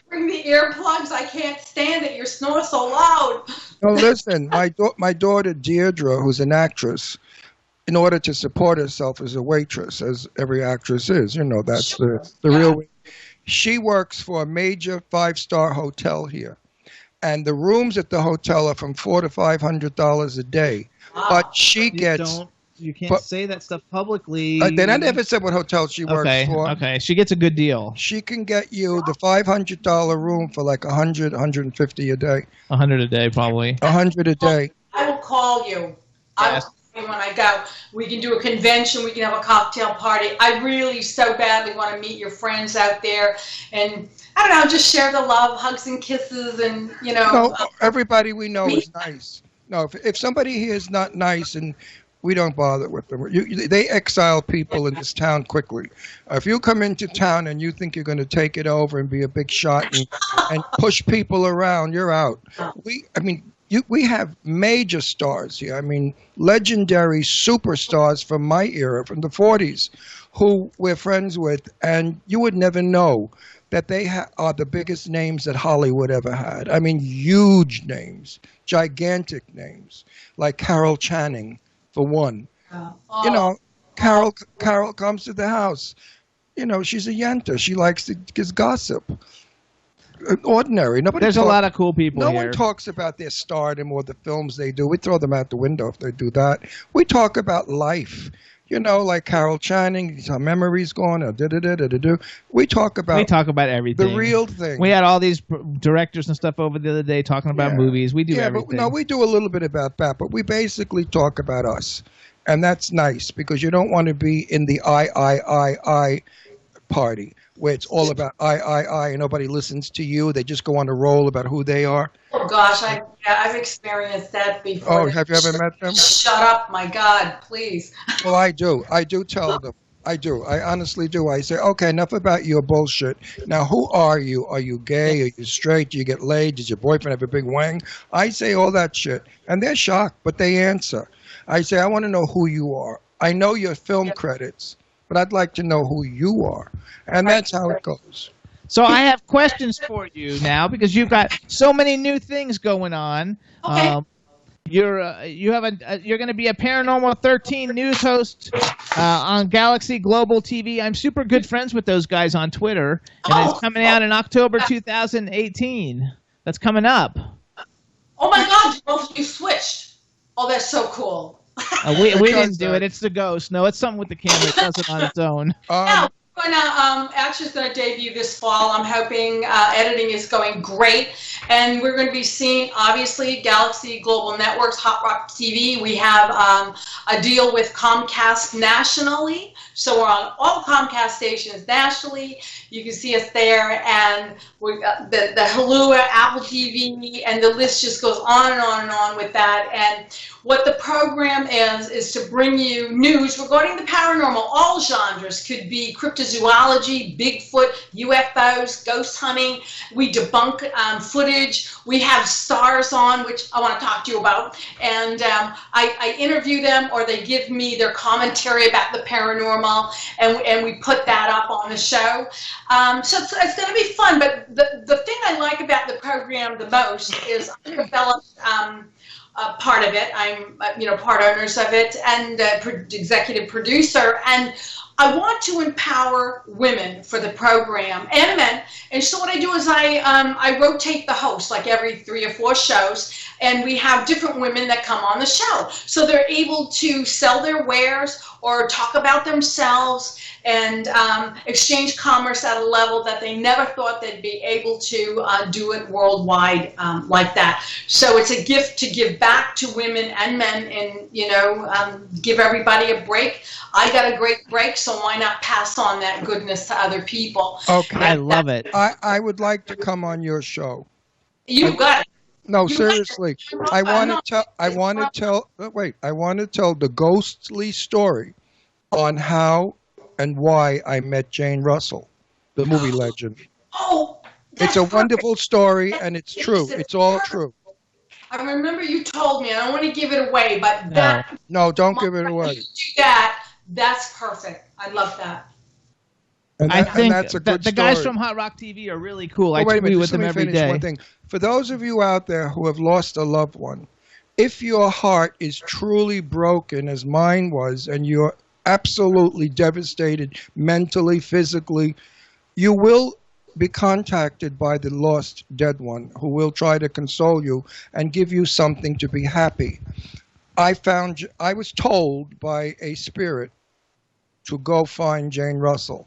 bring the earplugs. I can't stand it. You snore so loud. No, listen, my daughter Deirdre, who's an actress, in order to support herself as a waitress, as every actress is, that's the real way. She works for a major 5-star hotel here. And the rooms at the hotel are from $400 to $500 a day. Wow. But she gets... You can't say that stuff publicly. Then I never said what hotel she works for. Okay, she gets a good deal. She can get you the $500 room for like $100, $150 a day. $100 a day, probably. $100 a day. I will call you. Yes. When I go, we can do a convention. We can have a cocktail party. I really so badly want to meet your friends out there, and I don't know, just share the love, hugs and kisses, and No, everybody we know is nice. No, if somebody here is not nice, and we don't bother with them. They exile people in this town quickly. If you come into town and you think you're going to take it over and be a big shot and push people around, you're out. We have major stars here. Legendary superstars from my era, from the 40s, who we're friends with, and you would never know that they are the biggest names that Hollywood ever had. Huge names, gigantic names, like Carole Channing, for one. Carole comes to the house. she's a yenta. She likes to just gossip. Ordinary. Nobody. There's a lot of cool people No here. one talks about their stardom or the films they do. We throw them out the window if they do that. We talk about life. Like Carole Channing, her memory's gone, or da-da-da-da-da-da. We talk about everything. the real thing. We had all these directors and stuff over the other day talking about movies. We do everything. But we do a little bit about that, but we basically talk about us. And that's nice because you don't want to be in the I party where it's all about I, and nobody listens to you. They just go on a roll about who they are. Oh gosh, I've experienced that before. Oh, have you ever met them? Shut up, my God, please. Well, I do. I do tell them. I do. I honestly do. I say, okay, enough about your bullshit. Now, who are you? Are you gay? Are you straight? Do you get laid? Does your boyfriend have a big wang? I say all that shit. And they're shocked, but they answer. I say, I want to know who you are. I know your film credits, but I'd like to know who you are. And that's how it goes. So I have questions for you now because you've got so many new things going on. Okay. You're going to be a Paranormal 13 news host on Galaxy Global TV. I'm super good friends with those guys on Twitter, and it's coming out in October 2018. That's coming up. Oh my God, you switched. Oh, that's so cool. We didn't do it. It's the ghost. No, it's something with the camera. It does it on its own. Actually, it's going to debut this fall. I'm hoping editing is going great. And we're going to be seeing, obviously, Galaxy Global Networks, Hot Rock TV. We have a deal with Comcast nationally. So we're on all Comcast stations nationally. You can see us there. And we the Hulu, Apple TV, and the list just goes on and on and on with that. And what the program is to bring you news regarding the paranormal, all genres. Could be cryptozoology, Bigfoot, UFOs, ghost hunting. We debunk footage. We have stars on, which I want to talk to you about. And I interview them, or they give me their commentary about the paranormal, and we put that up on the show. So it's going to be fun. But the thing I like about the program the most is I developed part of it. I'm, part owners of it and executive producer. And I want to empower women for the program and men. And so what I do is I rotate the host like every 3 or 4 shows, and we have different women that come on the show. So they're able to sell their wares or talk about themselves and exchange commerce at a level that they never thought they'd be able to do it worldwide like that. So it's a gift to give back to women and men and, give everybody a break. I got a great break, so why not pass on that goodness to other people? Okay. I love it. I would like to come on your show. You got it. No, seriously. I want to tell the ghostly story on how and why I met Jane Russell, the movie legend. Oh, it's a wonderful story, and it's true. It's all true. I remember you told me. I don't want to give it away, but that. No, don't give it away. Do that. That's perfect. I love that. I think that's a good the guys story. from Hot Rock TV are really cool. I Wait a tweet minute, with just let them me every finish day. one thing. For those of you out there who have lost a loved one, if your heart is truly broken, as mine was, and you're absolutely devastated mentally, physically, you will be contacted by the lost dead one who will try to console you and give you something to be happy. I was told by a spirit to go find Jane Russell,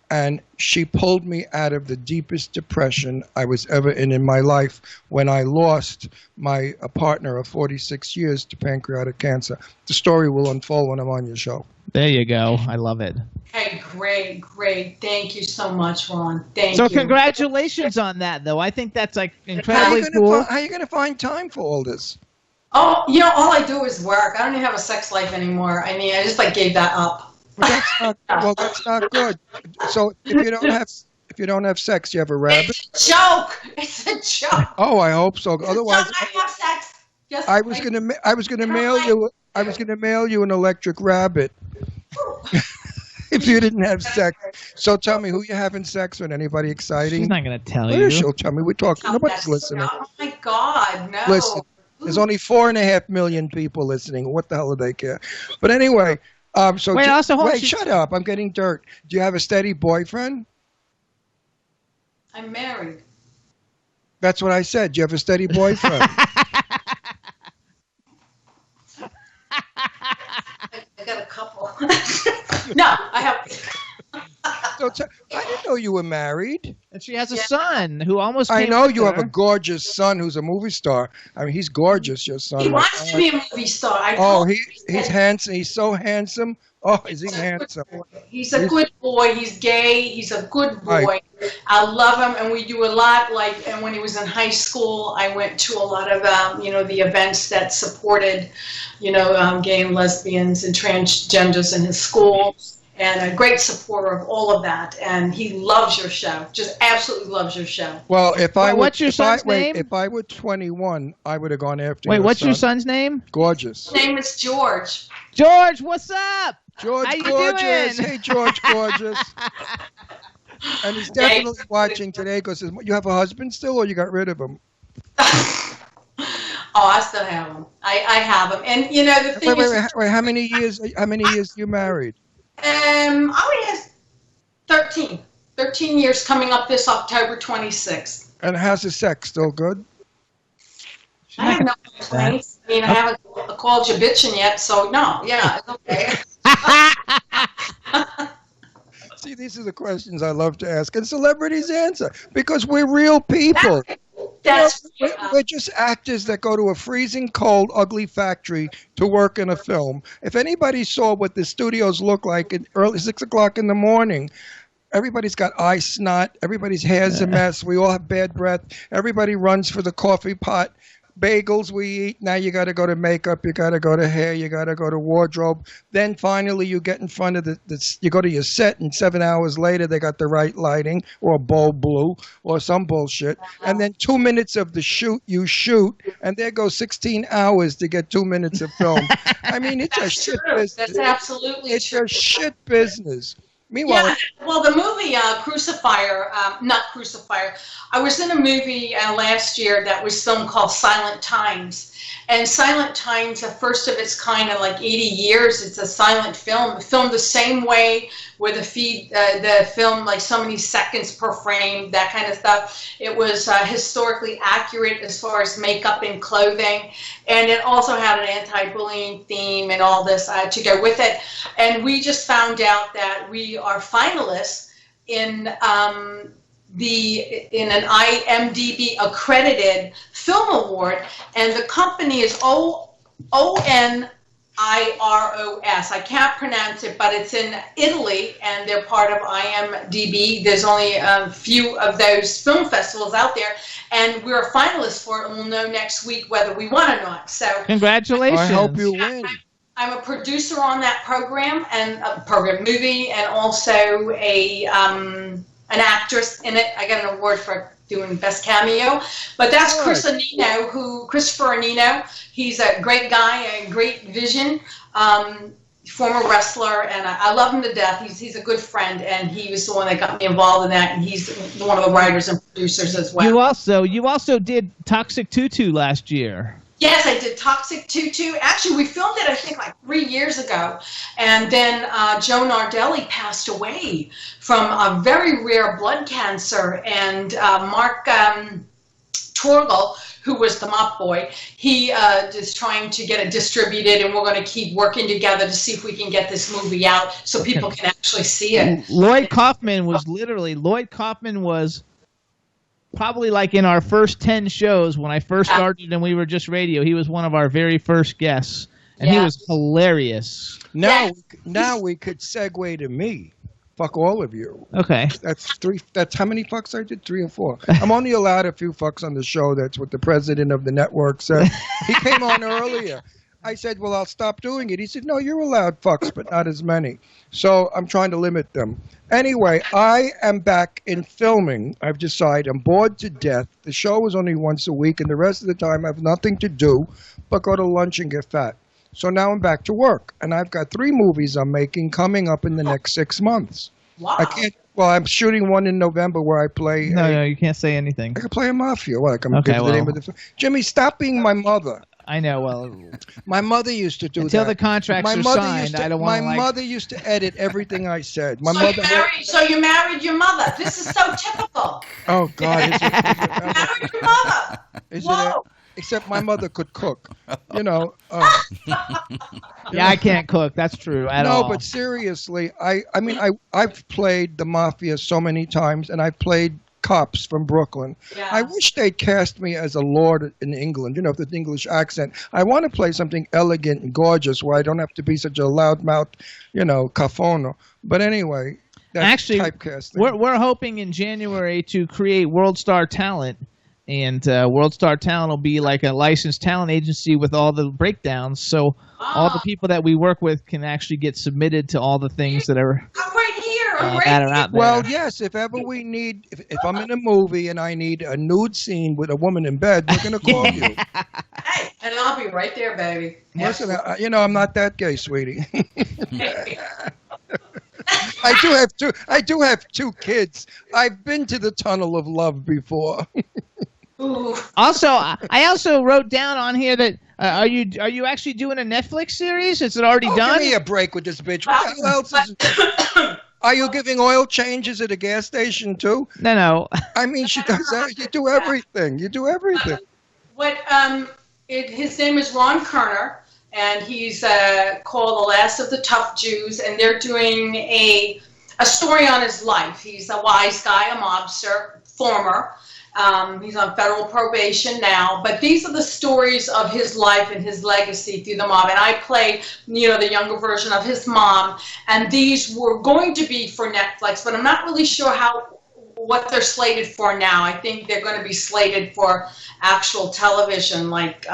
and she pulled me out of the deepest depression I was ever in my life when I lost my partner of 46 years to pancreatic cancer. The story will unfold when I'm on your show. There you go. I love it. Hey, great. Thank you so much, Ron. Thank you. So congratulations on that, though. I think that's incredibly cool. How are you going to find time for all this? Oh, all I do is work. I don't even have a sex life anymore. I mean, I just gave that up. That's not good. So if you don't have sex, you have a rabbit. It's a joke. It's a joke. Oh, I hope so. Otherwise, I have sex. Yes, I was gonna mail you an electric rabbit if you didn't have sex. So tell me, who you having sex with? Anybody exciting? She's not going to tell Well, you. she'll tell me. We're talking. Nobody's listening. Oh my God, no. Listen, there's only 4.5 million people listening. What the hell do they care? But anyway, So Wait, also, hold on, wait, she's- shut up. I'm getting dirt. Do you have a steady boyfriend? I'm married. That's what I said. Do you have a steady boyfriend? I got a couple. No, I have. I didn't know you were married. And she has a son who almost I came know with you have her. a gorgeous son who's a movie star. I mean, he's gorgeous, your son. He my wants to God. be a movie star. I Oh, told him he's handsome. He's so handsome. Oh, is he handsome? He's a good boy. He's gay. He's a good boy. Right. I love him, and we do a lot. Like, and when he was in high school, I went to a lot of, the events that supported, gay and lesbians and transgenders in his school, and a great supporter of all of that. And he loves your show. Just absolutely loves your show. Well, what's your son's name? If I were 21, I would have gone after. Wait, your what's son. your son's name? Gorgeous. His name is George. George, what's up? George How you Gorgeous. doing? Hey, George Gorgeous. And he's definitely watching today because you have a husband still, or you got rid of him? Oh, I still have him. I have him. And, the thing is... Wait, how many years you married? I has 13. 13 years coming up this October 26th. And how's the sex? Still good? I have no complaints. I mean, I haven't called you bitching yet, so no. Yeah, it's okay. See, these are the questions I love to ask, and celebrities answer because we're real people. We're just actors that go to a freezing cold, ugly factory to work in a film. If anybody saw what the studios look like at early 6 o'clock in the morning, everybody's got eye snot. Everybody's hair's a mess. We all have bad breath. Everybody runs for the coffee pot. Bagels we eat. Now you got to go to makeup. You got to go to hair. You got to go to wardrobe. Then finally you get in front of you go to your set, and 7 hours later they got the right lighting or a bulb blue or some bullshit. And then 2 minutes of the shoot you shoot, and there goes 16 hours to get 2 minutes of film. I mean, it's a shit business. That's absolutely It's true. a shit business. Meanwhile, Yeah, well, the movie not Crucifier. I was in a movie last year that was filmed called Silent Times. And Silent Times, the first of its kind in like 80 years, it's a silent film, filmed the same way with the film like so many seconds per frame, that kind of stuff. It was historically accurate as far as makeup and clothing. And it also had an anti-bullying theme and all this to go with it. And we just found out that we are finalists in an IMDb accredited film award, and the company is ONIROS. I can't pronounce it, but it's in Italy, and they're part of IMDb. There's only a few of those film festivals out there, and we're a finalist for it, and we'll know next week whether we won or not. So Congratulations. I hope you win. I'm a producer on that program and a program movie, and also an actress in it. I got an award for doing best cameo. But that's Good. Christopher Anino. He's a great guy, a great vision, former wrestler, and I love him to death. He's a good friend, and he was the one that got me involved in that, and he's one of the writers and producers as well. You also did Toxic Tutu last year. Yes, I did Toxic Tutu. Actually, we filmed it, I think, like 3 years ago. And then Joe Nardelli passed away from a very rare blood cancer. And Mark Torgel, who was the mop boy, he is trying to get it distributed. And we're going to keep working together to see if we can get this movie out so people can actually see it. Lloyd Kaufman was probably like in our first 10 shows when I first started and we were just radio. He was one of our very first guests, and he was hilarious. Now we could segue to me. Fuck all of you. Okay. That's three. That's how many fucks I did? 3 or 4. I'm only allowed a few fucks on the show. That's what the president of the network said. He came on earlier. I said, well, I'll stop doing it. He said, no, you're allowed fucks, but not as many. So I'm trying to limit them. Anyway, I am back in filming. I've decided I'm bored to death. The show is only once a week, and the rest of the time I have nothing to do but go to lunch and get fat. So now I'm back to work, and I've got 3 movies I'm making coming up in the next 6 months. Wow. I'm shooting one in November where I play. No, you can't say anything. I can play a mafia. What? I can Okay, give the name of the film. Jimmy, stop being my mother. I know. Well, My mother used to do until that. the contracts are signed, I don't want My mother used to edit everything I said. My mother. So you married your mother. This is so typical. Oh God! Is it Married your mother. is Whoa. except my mother could cook. You know. yeah, I can't cook. That's true at all. No, but seriously, I mean, I've played the mafia so many times, and I've played cops from Brooklyn. Yes. I wish they'd cast me as a lord in England, you know, with an English accent. I want to play something elegant and gorgeous where I don't have to be such a loudmouth, you know, cafono. But anyway, that's actually, typecasting. we're hoping in January to create World Star Talent. And World Star Talent will be like a licensed talent agency with all the breakdowns. So all the people that we work with can actually get submitted to all the things that are, I'm right here. that are out there. Well, yes, if ever we need, if I'm in a movie and I need a nude scene with a woman in bed, we're going to call you. Hey, and I'll be right there, baby. Listen, you know, I'm not that gay, sweetie. I do have two kids. I've been to the tunnel of love before. Ooh. Also, I also wrote down on here that are you actually doing a Netflix series? Is it already done? Give me a break with this bitch. What the hell else is Are you giving oil changes at a gas station too? No. I mean, she does that. You do everything. You do everything. His name is Ron Kerner, and he's called The Last of the Tough Jews, and they're doing a story on his life. He's a wise guy, a mobster, former. He's on federal probation now, but these are the stories of his life and his legacy through the mob. And I play, you know, the younger version of his mom. And these were going to be for Netflix, but I'm not really sure what they're slated for now. I think they're going to be slated for actual television, like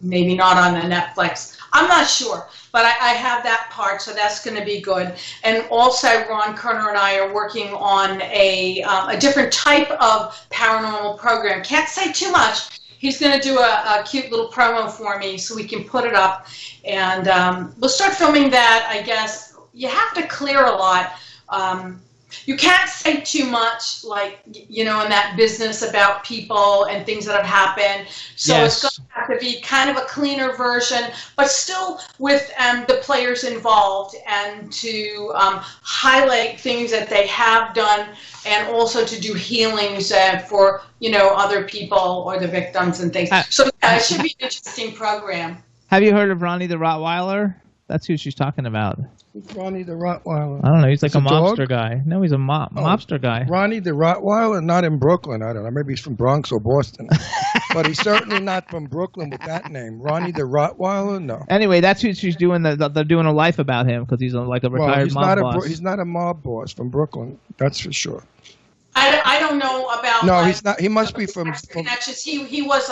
maybe not on the Netflix. I'm not sure, but I have that part, so that's going to be good. And also, Ron Kerner and I are working on a different type of paranormal program. Can't say too much. He's going to do a cute little promo for me so we can put it up. And we'll start filming that, I guess. You have to clear a lot. You can't say too much, like, you know, in that business about people and things that have happened. So Yes. It's going to have to be kind of a cleaner version, but still with the players involved, and to highlight things that they have done, and also to do healings for, you know, other people or the victims and things. So it should be an interesting program. Have you heard of Ronnie the Rottweiler? That's who she's talking about. Ronnie the Rottweiler. I don't know. He's like It's a a dog? mobster guy. No, he's a mobster guy. Ronnie the Rottweiler, not in Brooklyn. I don't know. Maybe he's from Bronx or Boston. But he's certainly not from Brooklyn with that name. Ronnie the Rottweiler? No. Anyway, that's who she's doing. They're doing a life about him because he's like a retired mob boss. He's not a mob boss from Brooklyn. That's for sure. I don't know about. No, he's not. He must be from. Connections. He was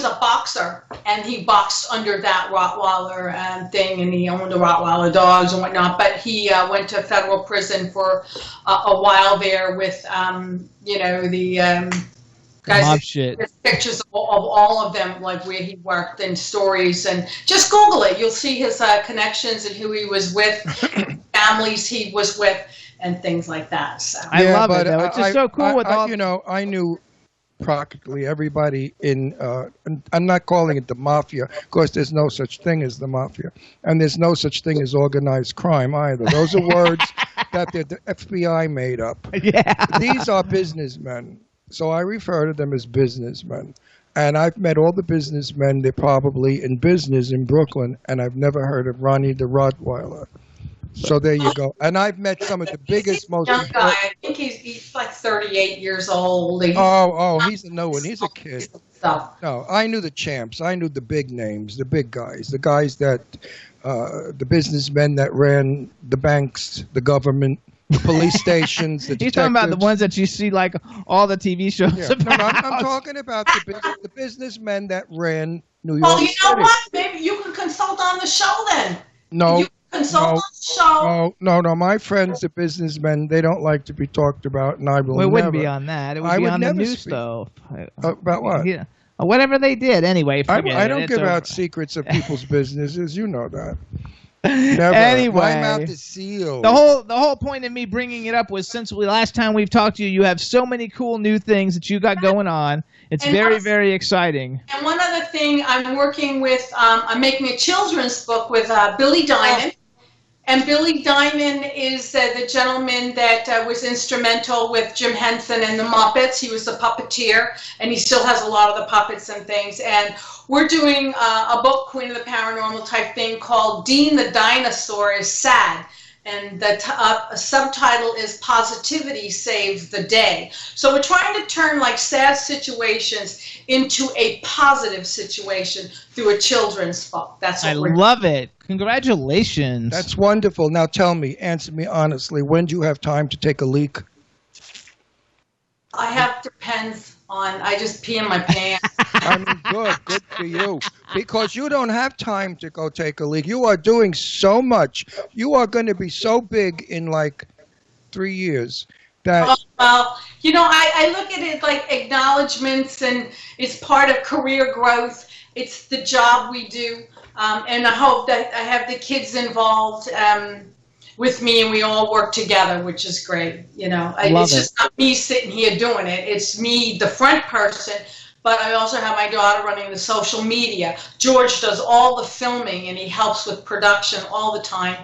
a boxer, and he boxed under that Rottweiler thing, and he owned the Rottweiler dogs and whatnot. But he went to federal prison for a while there with, you know, the guys. Mob shit. There's pictures of all of them, like where he worked and stories, and just Google it. You'll see his connections and who he was with, families he was with, and things like that. So I love it, though. It's just so cool with all. You know, I knew practically everybody in, I'm not calling it the mafia, because there's no such thing as the mafia. And there's no such thing as organized crime either. Those are words that the FBI made up. Yeah. These are businessmen. So I refer to them as businessmen. And I've met all the businessmen. They're probably in business in Brooklyn. And I've never heard of Ronnie the Rottweiler. So there you go. And I've met some of the biggest, most young guy. I think he's like 38 years old. He's a no one. He's a kid. No, I knew the champs. I knew the big names, the big guys, the guys that, the businessmen that ran the banks, the government, the police stations, the He's detectives. talking about the ones that you see like all the TV shows Yeah. No, about. I'm talking about the businessmen that ran New York Well, you know City. what? Maybe you can consult on the show then. No. You can consult on the show. No. My friends, the businessmen, they don't like to be talked about, and I will Well, it wouldn't never. be on that. It would I be would on the never new speak. stuff. About what? Yeah. Whatever they did. Anyway, forget I it. don't It's give over. out secrets of people's businesses. You know that. Never. Anyway, My mouth is sealed. the whole point of me bringing it up was since last time we've talked to you, you have so many cool new things that you got going on. It's very exciting. And one other thing, I'm working with, I'm making a children's book with Billy Diamond. And Billy Diamond is the gentleman that was instrumental with Jim Henson and the Muppets. He was the puppeteer, and he still has a lot of the puppets and things. And we're doing a book, Queen of the Paranormal type thing, called Dean the Dinosaur is Sad. And the subtitle is Positivity Saves the Day. So we're trying to turn like sad situations into a positive situation through a children's book. That's what we're doing. I love it. Congratulations. That's wonderful. Now tell me, answer me honestly, when do you have time to take a leak? I have depends on, I just pee in my pants. I mean, good for you. Because you don't have time to go take a leak. You are doing so much. You are going to be so big in like 3 years. That Well, you know, I look at it like acknowledgments, and it's part of career growth. It's the job we do. And I hope that I have the kids involved with me, and we all work together, which is great. You know, it's just not me sitting here doing it. It's me, the front person, but I also have my daughter running the social media. George does all the filming, and he helps with production all the time.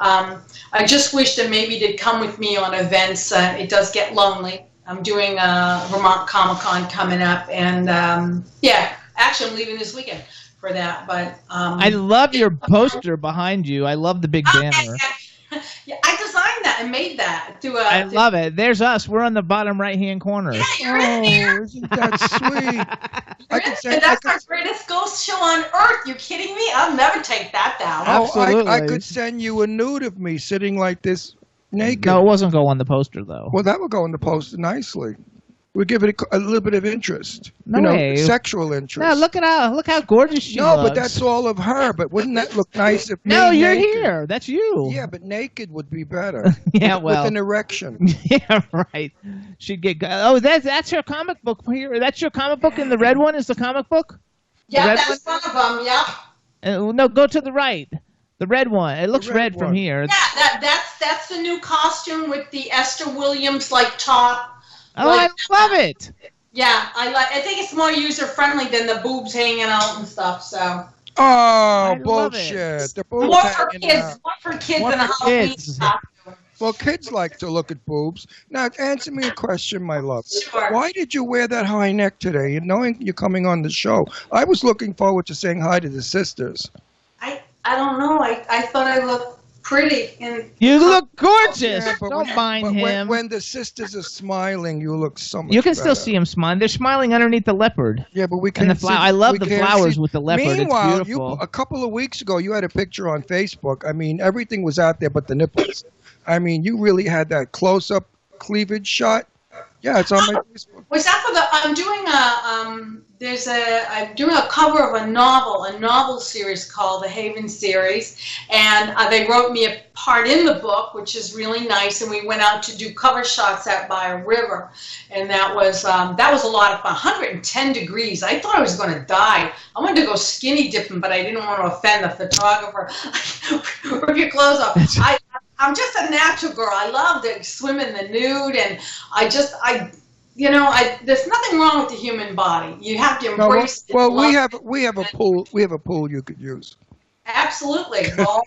I just wish that maybe they'd come with me on events. It does get lonely. I'm doing Vermont Comic-Con coming up, and yeah, actually I'm leaving this weekend for that. But I love your poster behind you. I love the big banner. Yeah, I designed that and made that. I love it. There's us. We're on the bottom right-hand corner. Yeah, you're in there. isn't that sweet? That's our greatest ghost show on earth. You kidding me? I'll never take that down. Absolutely. I could send you a nude of me sitting like this naked. No, it wasn't go on the poster, though. Well, that would go in the poster nicely. We give it a little bit of interest. No way. Sexual interest. No, look how gorgeous she looks. No, but that's all of her. But wouldn't that look nice if No, me you're naked? here. That's you. Yeah, but naked would be better. Yeah, well. With an erection. Yeah, right. She'd get. Oh, that's your comic book here. That's your comic book, and the red one is the comic book. Yeah, that's one of them. Yeah. No, go to the right. The red one. It looks red from here. Yeah, that's the new costume with the Esther Williams like top. Oh, I love it. Yeah, I think it's more user friendly than the boobs hanging out and stuff. So. Oh, bullshit! The boobs More for hanging kids. out. More for kids More than a for Halloween kids. costume. Well, kids like to look at boobs. Now, answer me a question, my love. Sure. Why did you wear that high neck today? And knowing you're coming on the show, I was looking forward to saying hi to the sisters. I don't know. I thought I looked pretty. And You look gorgeous. Yeah, but Don't mind him. When the sisters are smiling, you look so much You can still better. see him smiling. They're smiling underneath the leopard. Yeah, but we And can't the flower. I love we the can't flowers see- with the leopard. Meanwhile, It's beautiful. a couple of weeks ago, you had a picture on Facebook. I mean, everything was out there but the nipples. I mean, you really had that close-up cleavage shot. Yeah, it's on my Facebook. was that for the? I'm doing I'm doing a cover of a novel series called the Haven series, and they wrote me a part in the book, which is really nice. And we went out to do cover shots out by a river, and that was a lot of fun. 110 degrees. I thought I was going to die. I wanted to go skinny dipping, but I didn't want to offend the photographer. Rip your clothes off. I'm just a natural girl. I love to swim in the nude, and there's nothing wrong with the human body. You have to embrace it. Well, we have a pool. We have a pool you could use. Absolutely. Well,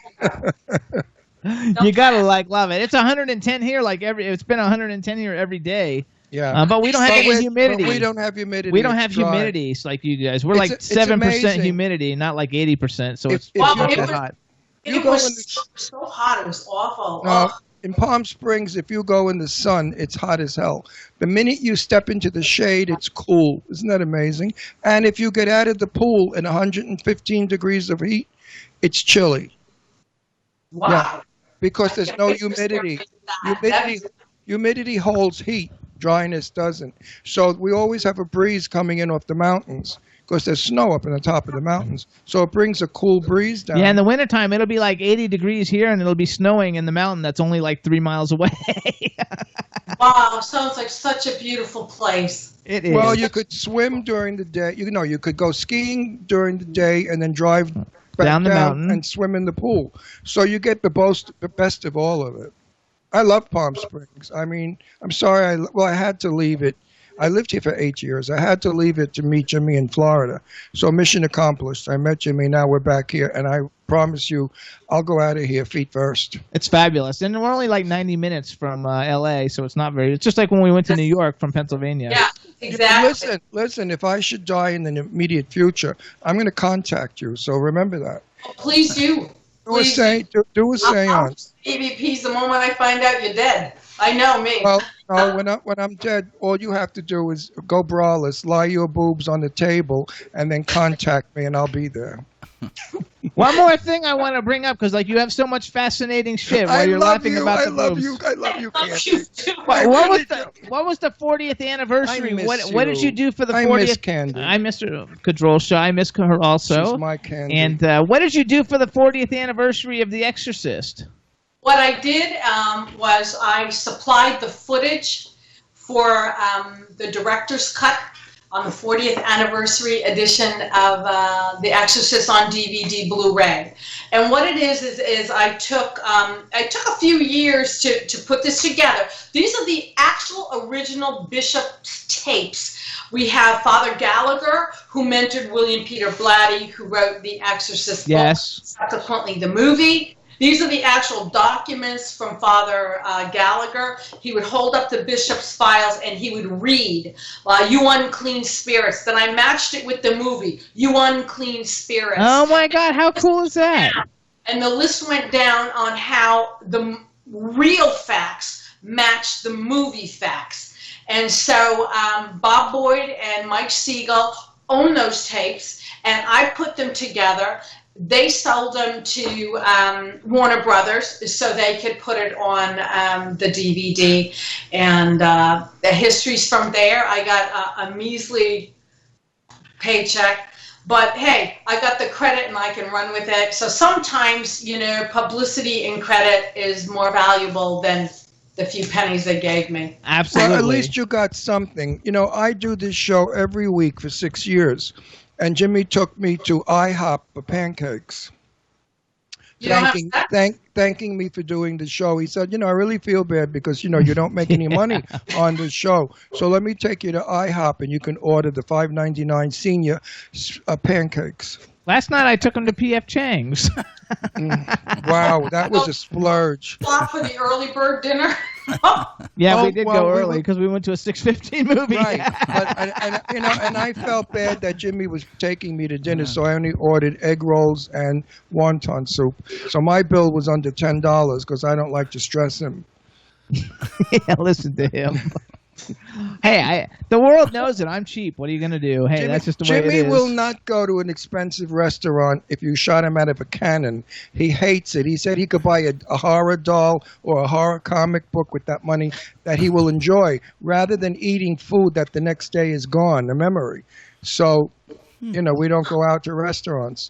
You gotta love it. It's 110 here. It's been 110 here every day. Yeah, but we don't have any humidity. But we don't have humidity. We don't have It's dry. humidity like you guys. We're It's 7% amazing. humidity, not like 80%. So it's If not you that go- hot. it go was in the- so hot. It was awful. No, in Palm Springs, if you go in the sun, it's hot as hell. The minute you step into the shade, it's cool. Isn't that amazing? And if you get out of the pool in 115 degrees of heat, it's chilly. Wow. Yeah, because there's no humidity. Humidity holds heat. Dryness doesn't. So we always have a breeze coming in off the mountains because there's snow up in the top of the mountains. So it brings a cool breeze down. Yeah, in the wintertime, it'll be like 80 degrees here, and it'll be snowing in the mountain that's only like 3 miles away. Wow, sounds like such a beautiful place. It is. Well, you could swim during the day. You could go skiing during the day and then drive back Down the mountain. and swim in the pool. So you get the best of all of it. I love Palm Springs. I mean, I'm sorry. I had to leave it. I lived here for 8 years. I had to leave it to meet Jimmy in Florida. So mission accomplished. I met Jimmy. Now we're back here. And I promise you, I'll go out of here feet first. It's fabulous. And we're only like 90 minutes from L.A., so it's not very – it's just like when we went to New York from Pennsylvania. Yeah, exactly. Listen, if I should die in the immediate future, I'm going to contact you. So remember that. Please do. Do a seance. EVPs the moment I find out you're dead. I know me. Well, no, when I'm dead, all you have to do is go braless, lie your boobs on the table, and then contact me, and I'll be there. One more thing I want to bring up, because like you have so much fascinating shit while you're laughing about the boobs. I love you, Candy. What was the 40th anniversary? I miss What did you do for the 40th? I miss Candy. I miss her, Kadrolsha. I miss her also. She's my Candy. And what did you do for the 40th anniversary of The Exorcist? What I did was I supplied the footage for the director's cut on the 40th anniversary edition of The Exorcist on DVD Blu-ray. And what it is I took a few years to put this together. These are the actual original Bishop tapes. We have Father Gallagher, who mentored William Peter Blatty, who wrote The Exorcist book, subsequently the movie. These are the actual documents from Father Gallagher. He would hold up the bishop's files and he would read, "You unclean spirits." Then I matched it with the movie, "You unclean spirits." Oh my God, how cool is that? And the list went down on how the real facts matched the movie facts. And so Bob Boyd and Mike Siegel own those tapes, and I put them together. They sold them to Warner Brothers so they could put it on the DVD. And the history's from there. I got a measly paycheck. But hey, I got the credit and I can run with it. So sometimes, publicity and credit is more valuable than the few pennies they gave me. Absolutely. Well, at least you got something. I do this show every week for 6 years. And Jimmy took me to IHOP for pancakes, thanking me for doing the show. He said, I really feel bad because, you don't make any money on the show. So let me take you to IHOP and you can order the $5.99 senior pancakes. Last night I took him to P.F. Chang's. Wow, that was a splurge. For the early bird dinner. Yeah, we did go early because we went to a 6:15 movie. Right, and I felt bad that Jimmy was taking me to dinner, so I only ordered egg rolls and wonton soup. So my bill was under $10 because I don't like to stress him. Yeah, listen to him. Hey, the world knows it. I'm cheap. What are you going to do? Hey, that's just the way it is. Jimmy will not go to an expensive restaurant if you shot him out of a cannon. He hates it. He said he could buy a horror doll or a horror comic book with that money that he will enjoy rather than eating food that the next day is gone, a memory. So, we don't go out to restaurants.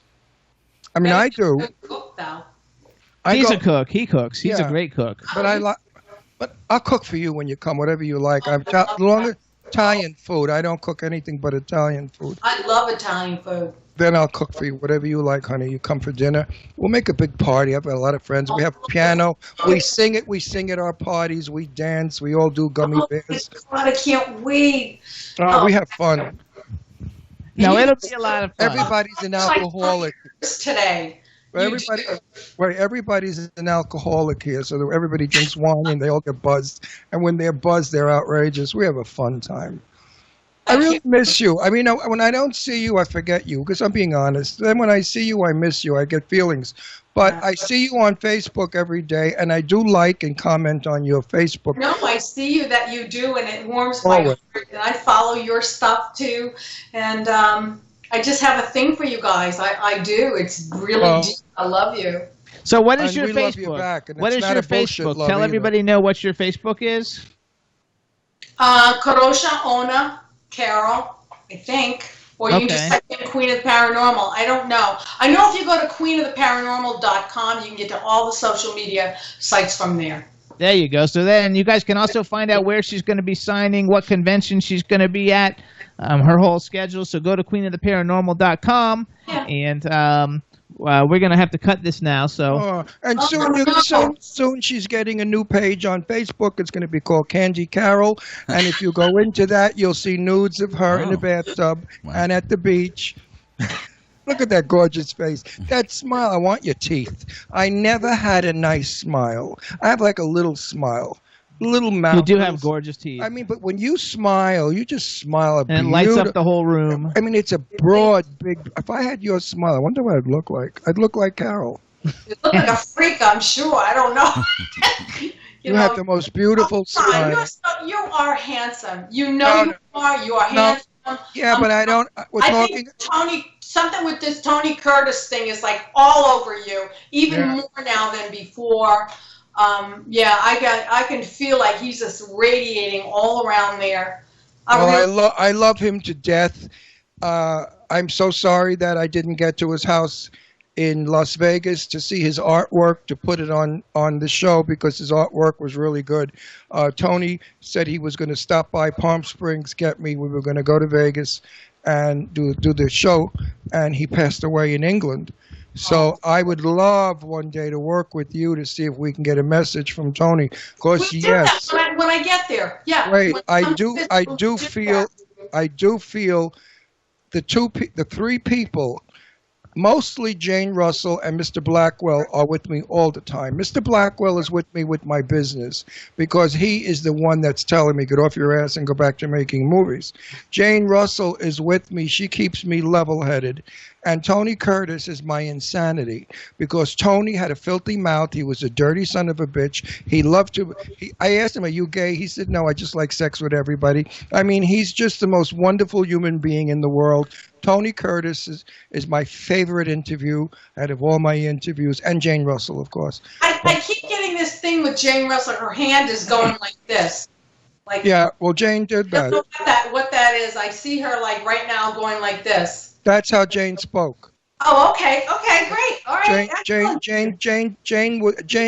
I mean, I do. He's a cook. He cooks. He's a great cook. But I'll cook for you when you come, whatever you like. Italian food. I don't cook anything but Italian food. I love Italian food. Then I'll cook for you, whatever you like, honey. You come for dinner. We'll make a big party. I've got a lot of friends. We have piano. We sing it. We sing at our parties. We dance. We all do gummy bears. God, I can't wait. We have fun. No, it'll be a lot of fun. Everybody's an alcoholic. Today. Everybody's an alcoholic here, so everybody drinks wine and they all get buzzed. And when they're buzzed, they're outrageous. We have a fun time. I really miss you. I mean, when I don't see you, I forget you, because I'm being honest. Then when I see you, I miss you. I get feelings. But I see you on Facebook every day, and I do like and comment on your Facebook. No, I see you that you do, and it warms my heart. And I follow your stuff, too. And I just have a thing for you guys. I do. It's really deep. I love you. So what is your Facebook? Love you back, what is your Facebook? Tell everybody know what your Facebook is. Co Rocha, Ona, Carole, I think. Or you can just type in Queen of the Paranormal. I don't know. I know if you go to queenoftheparanormal.com, you can get to all the social media sites from there. There you go. So then you guys can also find out where she's going to be signing, what convention she's going to be at, her whole schedule. So go to queenoftheparanormal.com and we're gonna have to cut this now. So And soon she's getting a new page on Facebook. It's going to be called Candy Carole, and if you go into that, you'll see nudes of her in the bathtub and at the beach. Look at that gorgeous face. That smile. I want your teeth. I never had a nice smile. I have like a little smile. Little mouth. You do have gorgeous teeth. I mean, but when you smile, you just smile. And it lights up the whole room. I mean, it's a broad, big. If I had your smile, I wonder what I'd look like. I'd look like Carole. You look like a freak, I'm sure. I don't know. You have the most beautiful smile. You are handsome. You know you are. You are handsome. Yeah, but I don't. We're talking. Think Tony, something with this Tony Curtis thing is like all over you, even more now than before. I can feel like he's just radiating all around there. I love him to death. I'm so sorry that I didn't get to his house in Las Vegas to see his artwork, to put it on the show, because his artwork was really good. Tony said he was going to stop by Palm Springs, get me. We were going to go to Vegas and do the show, and he passed away in England. So I would love one day to work with you to see if we can get a message from Tony. Because yes, when I get there, Right, I do feel the three people, mostly Jane Russell and Mr. Blackwell, are with me all the time. Mr. Blackwell is with me with my business because he is the one that's telling me, get off your ass and go back to making movies. Jane Russell is with me. She keeps me level-headed. And Tony Curtis is my insanity because Tony had a filthy mouth. He was a dirty son of a bitch. He loved to. I asked him, are you gay? He said, no, I just like sex with everybody. I mean, he's just the most wonderful human being in the world. Tony Curtis is my favorite interview out of all my interviews, and Jane Russell, of course. I keep getting this thing with Jane Russell. Her hand is going like this. Like, yeah, well, Jane did that. I don't know what that is. I see her like right now going like this. That's how Jane spoke. Oh, okay, great. All right. Jane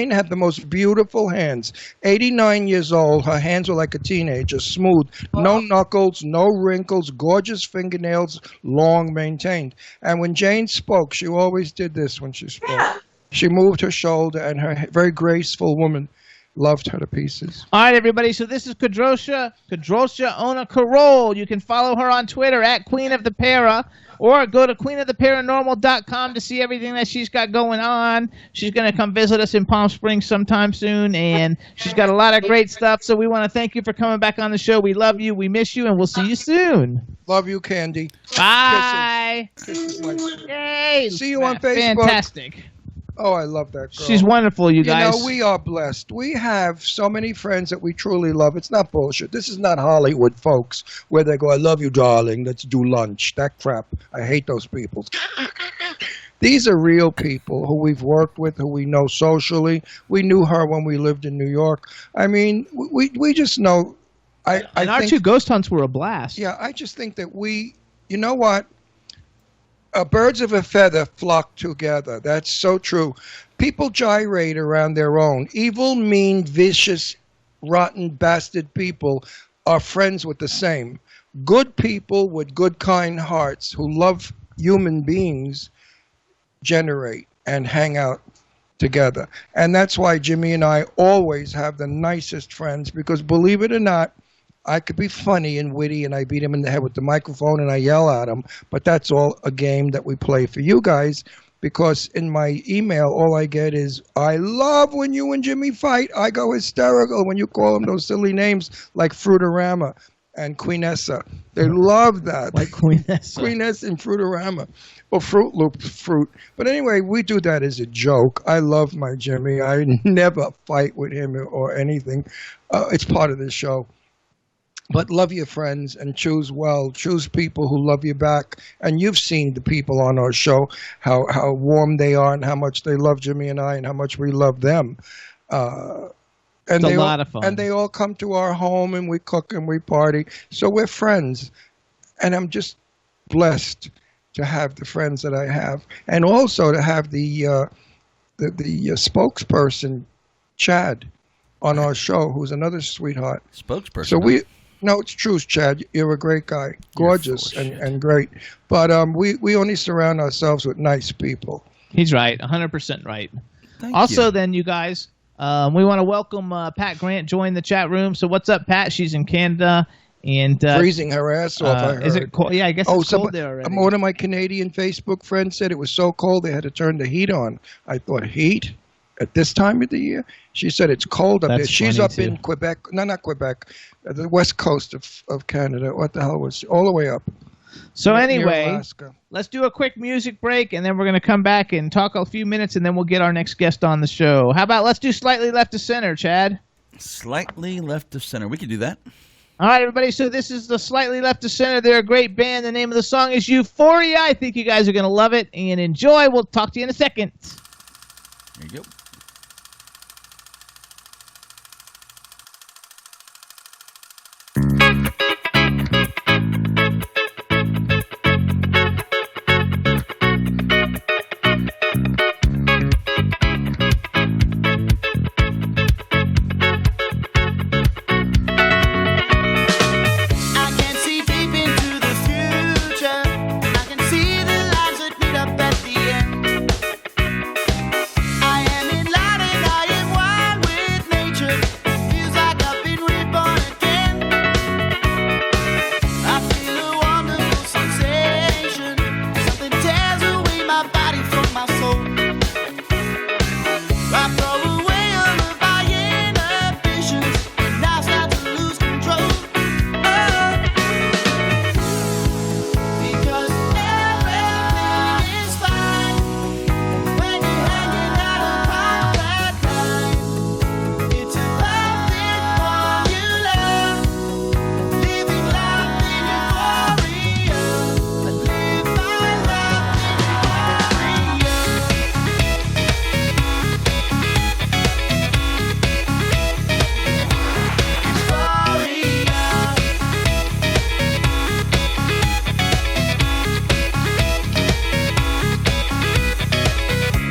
had the most beautiful hands. 89 years old, her hands were like a teenager, smooth, no knuckles, no wrinkles, gorgeous fingernails, long maintained. And when Jane spoke, she always did this when she spoke. Yeah. She moved her shoulder, and her very graceful woman loved her to pieces. All right, everybody. So this is Kadrolsha Ona Carole. You can follow her on Twitter at Queen of the Para, or go to queenoftheparanormal.com to see everything that she's got going on. She's going to come visit us in Palm Springs sometime soon, and she's got a lot of great stuff. So we want to thank you for coming back on the show. We love you. We miss you, and we'll see you soon. Love you, Candy. Bye. Kisses, Yay. See you on Facebook. Fantastic. Oh, I love that girl. She's wonderful, you guys. You know, we are blessed. We have so many friends that we truly love. It's not bullshit. This is not Hollywood, folks, where they go, I love you, darling. Let's do lunch. That crap. I hate those people. These are real people who we've worked with, who we know socially. We knew her when we lived in New York. I mean, we just know. Our two ghost hunts were a blast. Yeah, I just think that you know what? Birds of a feather flock together. That's so true. People gyrate around their own. Evil, mean, vicious, rotten, bastard people are friends with the same. Good people with good, kind hearts who love human beings generate and hang out together. And that's why Jimmy and I always have the nicest friends, because believe it or not, I could be funny and witty, and I beat him in the head with the microphone and I yell at him, but that's all a game that we play for you guys, because in my email, all I get is, I love when you and Jimmy fight. I go hysterical when you call them those silly names like Fruitorama and Queenessa. They love that. Like Queenessa. Queenessa and Fruitorama. Or Fruit Loops fruit. But anyway, we do that as a joke. I love my Jimmy. I never fight with him or anything. It's part of the show. But love your friends and choose well. Choose people who love you back. And you've seen the people on our show, how warm they are and how much they love Jimmy and I and how much we love them. It's a lot of fun. And they all come to our home and we cook and we party. So we're friends. And I'm just blessed to have the friends that I have. And also to have the spokesperson, Chad, on our show, who's another sweetheart. Spokesperson. So no, it's true, Chad. You're a great guy, gorgeous and great. But we only surround ourselves with nice people. He's right, 100% right. Thank Also, you. then, you guys, we want to welcome Pat Grant join the chat room. So what's up, Pat? She's in Canada. And Freezing her ass off, I heard. is it cold? Yeah, I guess it's cold there already. One of my Canadian Facebook friends said it was so cold they had to turn the heat on. I thought, heat? At this time of the year? She said it's cold up there. She's up in Quebec. No, not Quebec. The west coast of Canada. What the hell was all the way up? So near anyway, Alaska. let's do a quick music break, and then we're going to come back and talk a few minutes, and then we'll get our next guest on the show. How about let's do Slightly Left to Center, Chad? Slightly Left of Center. We can do that. All right, everybody, so this is the Slightly Left to Center. They're a great band. The name of the song is Euphoria. I think you guys are going to love it and enjoy. We'll talk to you in a second. There you go. I can see deep into the future. I can see the lines that meet up at the end. I am in light and I am one with nature. Feels like I've been reborn again. I feel a wonderful sensation. Something tears away my body from my soul. I throw away all of my inhibitions and now start to lose control. Because everything is fine when you're hanging out around that time. It's a perfect formula, living life in euphoria. I live my life in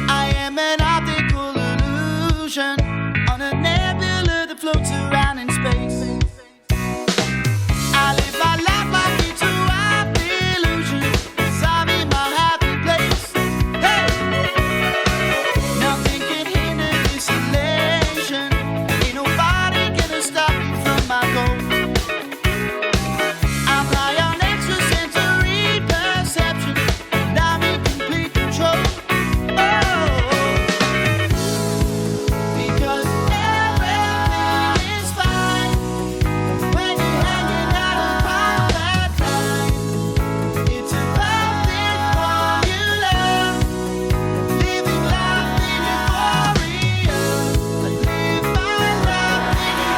I am an optical illusion on a nebula that floats around in space. I live my life like it's a wild illusion, 'cause I'm in my happy place. Hey, nothing can hinder this elation. Ain't nobody gonna stop me from my goal. I'm high on extrasensory perception, and I'm in complete control. Because everything is fine when you're hanging out around that time. It's a perfect formula, living life in euphoria. I live my life in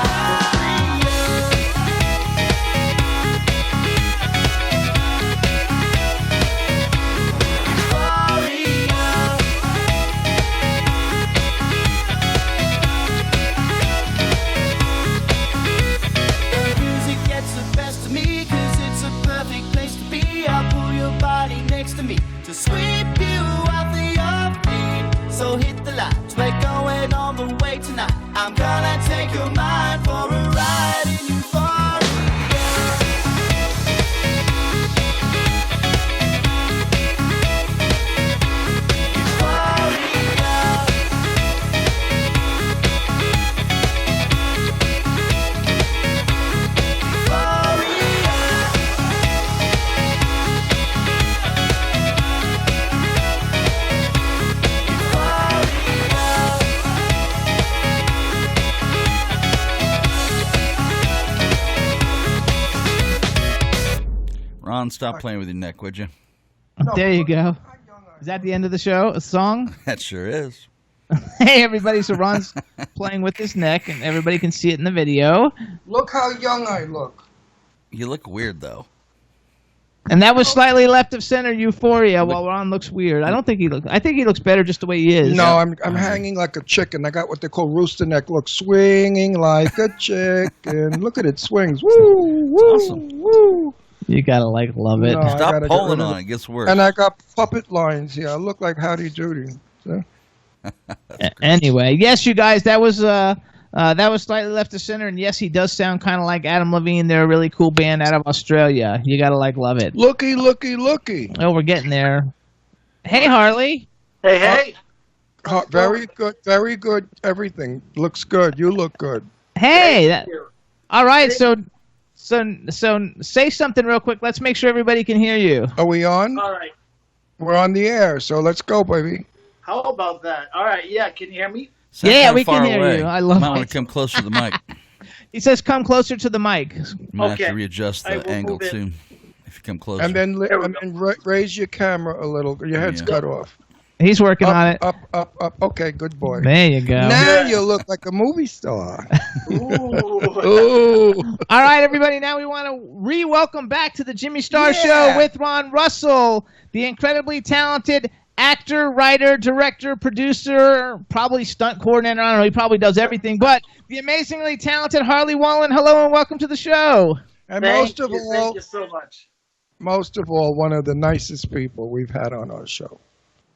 The music gets the best of me, 'cause it's a perfect place to be. I'll pull your body next to me to sweep you off your feet. So hit the lights, we're going all the way tonight. I'm gonna take your mind for a ride in euphoria. Ron, stop playing with your neck, would you? There you go. Is that the end of the show? A song? That sure is. Hey, everybody. So Ron's playing with his neck, and everybody can see it in the video. Look how young I look. You look weird, though. And that was Slightly Left of Center, Euphoria, while Ron looks weird. I don't think he looks... I think he looks better just the way he is. No, I'm hanging like a chicken. I got what they call rooster neck look, swinging like a chicken. Look at it, swings. Woo, woo, awesome. woo. You gotta, love it. No, I Stop gotta get pulling rid of on it. It gets worse. And I got puppet lines here. I look like Howdy Doody. So. Anyway, yes, you guys, that was Slightly Left to Center, and yes, he does sound kind of like Adam Levine. They're a really cool band out of Australia. You gotta love it. Looky, looky, looky. Oh, we're getting there. Hey, Harley. Hey. Very good, very good. Everything looks good. You look good. Hey, all right. So say something real quick. Let's make sure everybody can hear you. Are we on? All right. We're on the air, so let's go, baby. How about that? All right. Yeah. Can you hear me? Sound Yeah, kinda we can far hear away. you. I love Might want it. to come closer to the mic. He says, "Come closer to the mic." Might have Okay. to readjust I the will angle move it. too. If you come closer. And then There we raise your camera a little. Your head's Yeah. cut off. He's working on it. Up. Okay, good boy. There you go. Now you look like a movie star. Ooh. Ooh. All right, everybody. Now we want to re-welcome back to the Jimmy Star Show with Ron Russell, the incredibly talented actor, writer, director, producer, probably stunt coordinator. I don't know. He probably does everything. But the amazingly talented Harley Wallen. Hello and welcome to the show. And Thank you so much. most of all, one of the nicest people we've had on our show.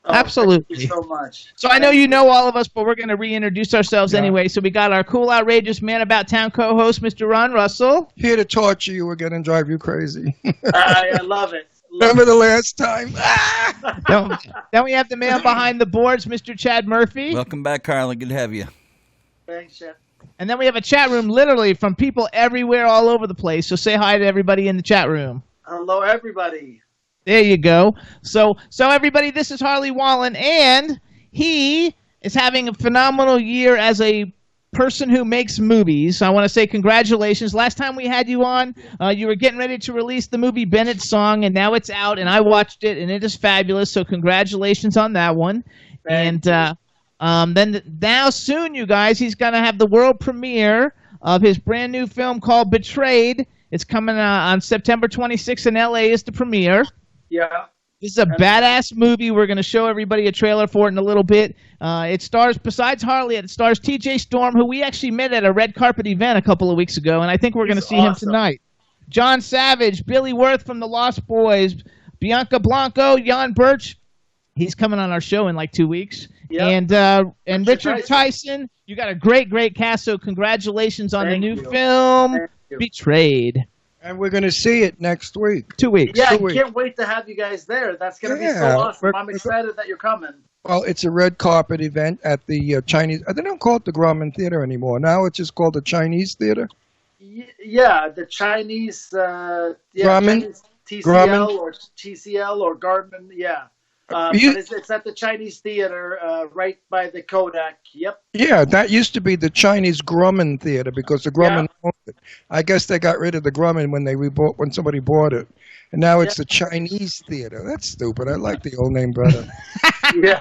Oh, Absolutely. Thank you so much. So I know you know all of us, but we're going to reintroduce ourselves anyway. So we got our cool, outrageous man about town co-host, Mr. Ron Russell. Here to torture you again and drive you crazy. I love it. Remember the last time? Then we have the man behind the boards, Mr. Chad Murphy. Welcome back, Carla. Good to have you. Thanks, Chef. And then we have a chat room literally from people everywhere all over the place. So say hi to everybody in the chat room. Hello, everybody. There you go. So everybody, this is Harley Wallen, and he is having a phenomenal year as a person who makes movies. I want to say congratulations. Last time we had you on, you were getting ready to release the movie Bennett Song, and now it's out, and I watched it, and it is fabulous. So congratulations on that one. Thank Then now soon, you guys, he's going to have the world premiere of his brand new film called Betrayed. It's coming on September 26th in LA is the premiere. Yeah. This is a badass movie. We're going to show everybody a trailer for it in a little bit. It stars, besides Harley, it stars TJ Storm, who we actually met at a red carpet event a couple of weeks ago, and I think we're going to see him tonight. John Savage, Billy Worth from The Lost Boys, Bianca Blanco, Jan Birch. He's coming on our show in like 2 weeks. Yep. And Richard Tyson. You got a great cast, so congratulations on the new film, Thank you. Betrayed. And we're going to see it next week. 2 weeks. Yeah, I 2 weeks. can't wait to have you guys there. That's going to be so Yeah, awesome. we're- I'm excited that you're coming. Well, it's a red carpet event at the Chinese. They don't call it the Grumman Theater anymore. Now it's just called the Chinese Theater. Yeah, the Chinese, Grumman? Chinese TCL Grumman? or TCL or Garmin, yeah. But it's at the Chinese Theater right by the Kodak. Yep. Yeah, that used to be the Chinese Grumman Theater because the Grumman owned it. I guess they got rid of the Grumman when somebody bought it. And now it's the Chinese Theater. That's stupid. I like the old name better. Yeah.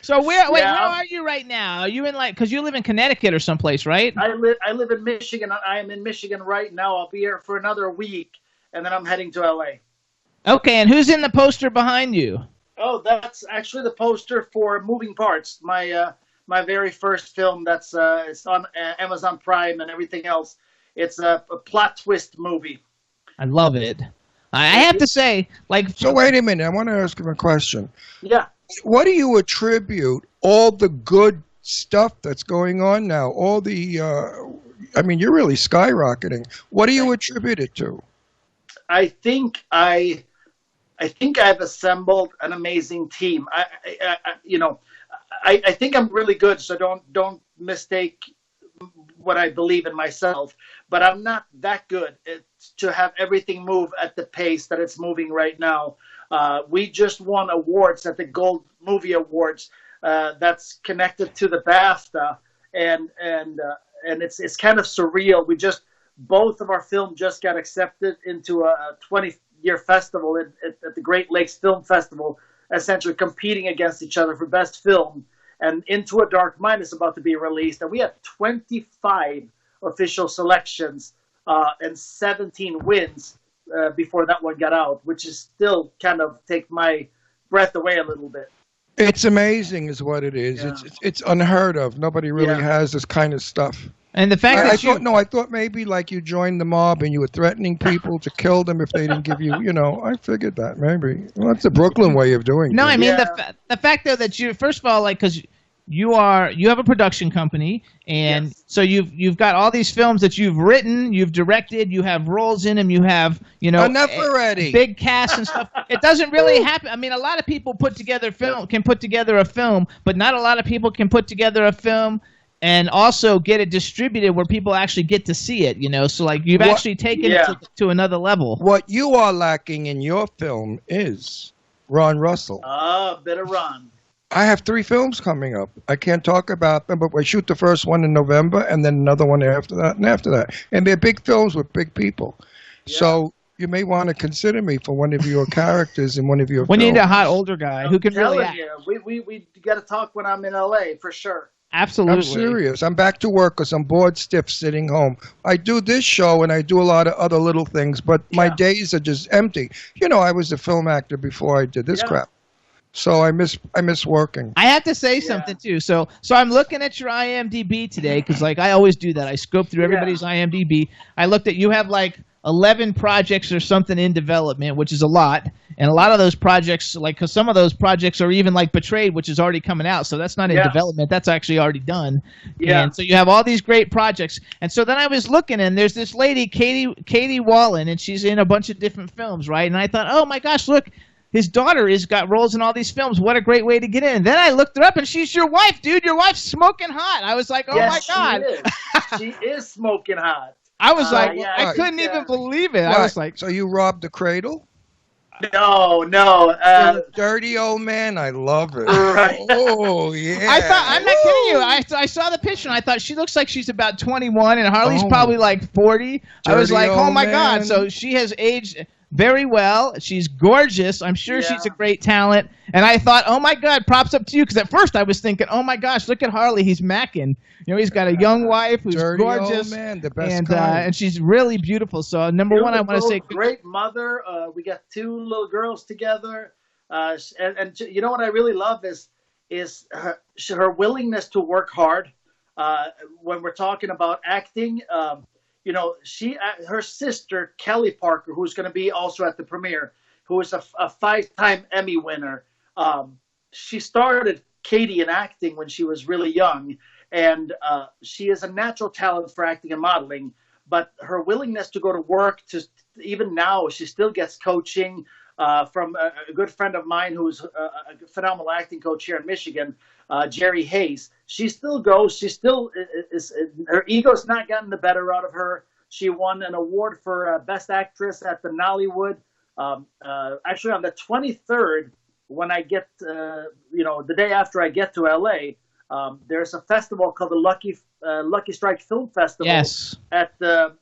So where are you right now? Are you in because you live in Connecticut or someplace, right? I live in Michigan. I am in Michigan right now. I'll be here for another week, and then I'm heading to LA. Okay, and who's in the poster behind you? Oh, that's actually the poster for Moving Parts, my very first film. That's it's on Amazon Prime and everything else. It's a plot twist movie. I love it. I have to say, So wait a minute. I want to ask him a question. Yeah. What do you attribute all the good stuff that's going on now? All the, you're really skyrocketing. What do you attribute it to? I think I've assembled an amazing team. I think I'm really good, so don't mistake what I believe in myself. But I'm not that good to have everything move at the pace that it's moving right now. We just won awards at the Gold Movie Awards. That's connected to the BAFTA, and it's kind of surreal. Both of our films just got accepted into a 20-year festival at the Great Lakes Film Festival, essentially competing against each other for best film. And Into a Dark Mind is about to be released, and we had 25 official selections and 17 wins before that one got out, which is still kind of take my breath away a little bit. It's amazing is what it is. Yeah. It's unheard of. Nobody really has this kind of stuff. And the fact I that I thought maybe like you joined the mob and you were threatening people to kill them if they didn't give you, I figured that maybe. Well, that's the Brooklyn way of doing No, things. I mean the fact though that you first of all because you have a production company, and so you've got all these films that you've written, you've directed, you have roles in them, you have enough already, big cast and stuff. It doesn't really happen. I mean, a lot of people can put together a film, but not a lot of people can put together a film and also get it distributed where people actually get to see it. So like you've actually taken it to another level. What you are lacking in your film is Ron Russell. A bit of Ron. I have 3 films coming up. I can't talk about them, but we shoot the first one in November and then another one after that and after that. And they're big films with big people. Yeah. So you may want to consider me for one of your characters in one of your films. We need a hot older guy who can really act. We got to talk when I'm in LA, for sure. Absolutely. I'm serious. I'm back to work because I'm bored stiff sitting home. I do this show and I do a lot of other little things, but my days are just empty. I was a film actor before I did this crap. So I miss working. I have to say something too. So I'm looking at your IMDb today because like I always do that. I scope through everybody's IMDb. I looked at you have like 11 projects or something in development, which is a lot. And a lot of those projects, because some of those projects are even like Betrayed, which is already coming out. So that's not in development. That's actually already done. Yeah. And so you have all these great projects. And so then I was looking, and there's this lady, Katie Wallen, and she's in a bunch of different films, right? And I thought, oh my gosh, look. His daughter has got roles in all these films. What a great way to get in. And then I looked her up, and she's your wife, dude. Your wife's smoking hot. I was like, oh, my God. She is smoking hot. I was like, I couldn't even believe it. I was like. So you robbed the cradle? No. Dirty old man. I love it. Right. Oh, yeah. I'm not kidding you. I saw the picture, and I thought she looks like she's about 21, and Harley's probably like 40. I was like, oh, my God. So she has aged very well. She's gorgeous. I'm sure she's a great talent. And I thought, oh my God, props up to you. Because at first I was thinking, oh my gosh, look at Harley. He's macking. He's got a young wife who's Dirty gorgeous. Old man, the best kind. And she's really beautiful. So number one, I want to say, great mother. We got 2 little girls together. And you know what I really love is her willingness to work hard. When we're talking about acting. Her sister, Kelly Parker, who's going to be also at the premiere, who is a 5-time Emmy winner. She started Katie in acting when she was really young, and she is a natural talent for acting and modeling, but her willingness to go to work, even now, she still gets coaching from a good friend of mine who's a phenomenal acting coach here in Michigan, Jerry Hayes. She still goes. She still is. Her ego's not gotten the better out of her. She won an award for Best Actress at the Nollywood. Actually, on the 23rd, when I get, the day after I get to LA, there's a festival called the Lucky Strike Film Festival at the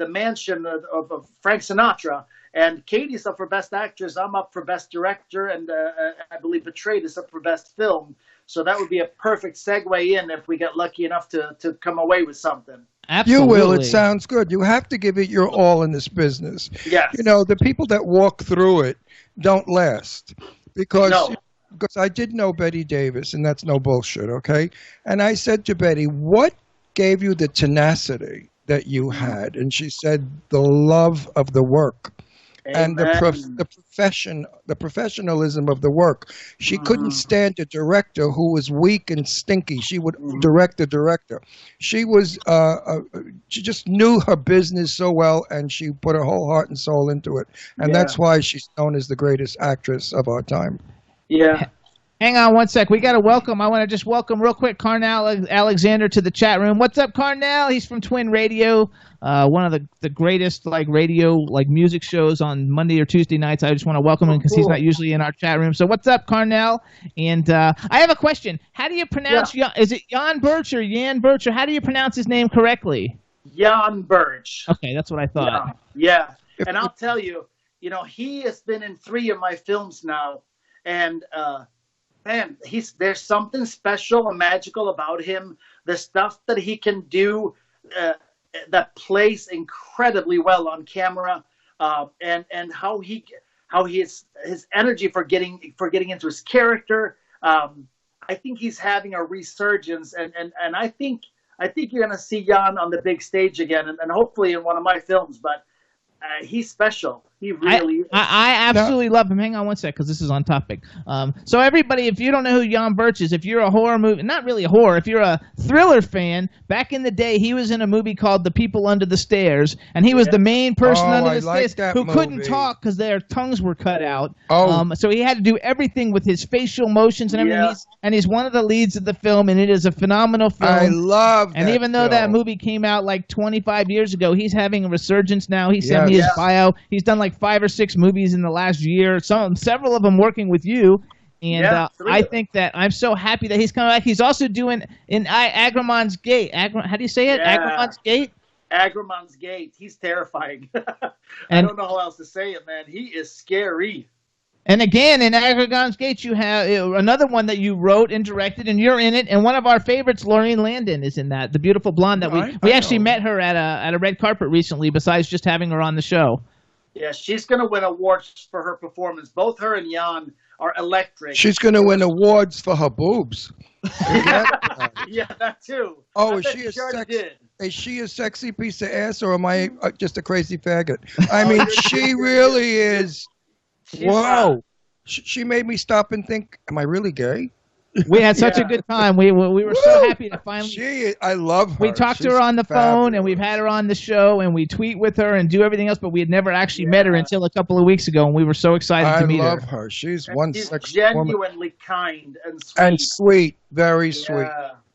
mansion of Frank Sinatra. And Katie's up for Best Actress. I'm up for Best Director, and I believe Betrayed is up for Best Film. So that would be a perfect segue in if we get lucky enough to come away with something. Absolutely. You will. It sounds good. You have to give it your all in this business. Yes. The people that walk through it don't last because I did know Betty Davis, and that's no bullshit, okay? And I said to Betty, what gave you the tenacity that you had? And she said, the love of the work. Amen. And the professionalism of the work. She couldn't stand a director who was weak and stinky. She would direct the director. She was she just knew her business so well, and she put her whole heart and soul into it. And that's why she's known as the greatest actress of our time. Yeah. Hang on one sec. We got to welcome. I want to just welcome real quick Carnell Alexander to the chat room. What's up, Carnell? He's from Twin Radio, one of the greatest radio music shows on Monday or Tuesday nights. I just want to welcome him because he's not usually in our chat room. So what's up, Carnell? And I have a question. How do you pronounce? Is it Jan Birch or Jan Birch, or how do you pronounce his name correctly? Jan Birch. Okay, that's what I thought. Yeah. And I'll tell you, he has been in 3 of my films now, and man, there's something special and magical about him. The stuff that he can do that plays incredibly well on camera, and how his energy for getting into his character. I think he's having a resurgence, and I think you're gonna see Jan on the big stage again, and hopefully in one of my films. But he's special. He really is. I absolutely love him. Hang on one sec, because this is on topic. So everybody, if you don't know who Jan Birch is, if you're a horror movie, not really a horror, if you're a thriller fan, back in the day, he was in a movie called The People Under the Stairs, and he was the main person under the stairs who couldn't talk because their tongues were cut out. So he had to do everything with his facial motions and everything. And he's one of the leads of the film, and it is a phenomenal film. I love that. And even though that movie came out like 25 years ago, he's having a resurgence now. He sent me his bio. He's done like 5 or 6 movies in the last year, several of them working with you. And I think that I'm so happy that he's coming back. He's also doing in Agramon's Gate. How do you say it? Agramon's Gate? Agramon's Gate. He's terrifying. I don't know how else to say it, man. He is scary. And again, in Agramon's Gate, you have another one that you wrote and directed, and you're in it. And one of our favorites, Laureen Landon, is in that. The beautiful blonde that we actually met her at a red carpet recently, besides just having her on the show. Yeah, she's going to win awards for her performance. Both her and Jan are electric. She's going to win awards for her boobs. Yeah, that too. Oh, is she a sexy piece of ass, or am I just a crazy faggot? I mean, she really is. Whoa. She made me stop and think, am I really gay? We had such a good time. We were so happy to finally. I love her. We talked to her on the phone, and we've had her on the show, and we tweet with her and do everything else, but we had never actually met her until a couple of weeks ago, and we were so excited to meet her. I love her. She's one sexy woman. Genuinely kind and sweet. And sweet, very sweet.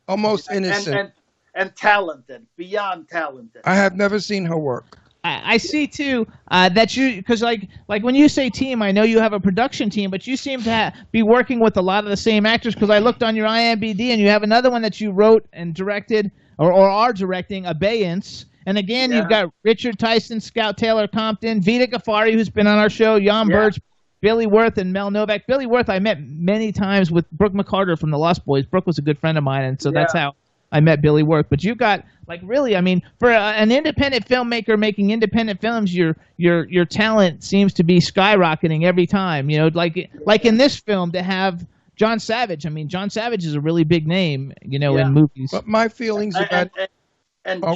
Almost innocent. And talented, beyond talented. I have never seen her work. I see too that you, because like when you say team, I know you have a production team, but you seem to be working with a lot of the same actors. Because I looked on your IMDb, and you have another one that you wrote and directed, or are directing, Abeyance. And again, you've got Richard Tyson, Scout Taylor Compton, Vita Ghaffari, who's been on our show, Jan Birch, Billy Wirth, and Mel Novak. Billy Wirth I met many times with Brooke McCarter from the Lost Boys. Brooke was a good friend of mine, and so that's how I met Billy Wirth. But you've got, like, really, I mean, for an independent filmmaker making independent films, your talent seems to be skyrocketing every time. You know, like in this film, to have John Savage. I mean, John Savage is a really big name, you know, in movies. But my feelings about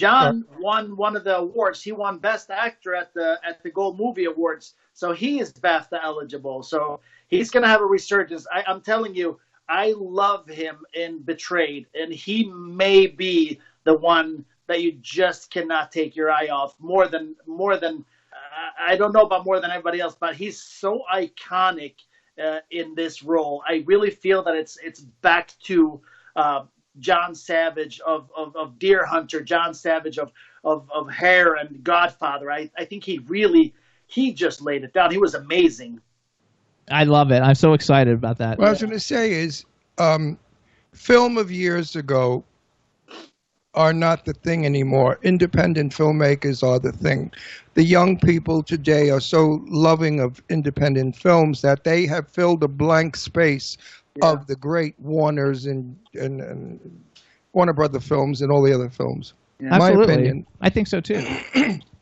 John won one of the awards. He won Best Actor at the Gold Movie Awards, so he is BAFTA eligible. So he's going to have a resurgence. I'm telling you, I love him in Betrayed, and he may be the one that you just cannot take your eye off. More than I don't know about more than everybody else, but he's so iconic in this role. I really feel that it's back to John Savage of Deer Hunter, John Savage of Hair and Godfather. I think he just laid it down. He was amazing. I love it. I'm so excited about that. What I was going to say is, film of years ago are not the thing anymore. Independent filmmakers are the thing. The young people today are so loving of independent films that they have filled a blank space of the great Warners and Warner Brother films and all the other films. Yeah. My opinion. I think so too.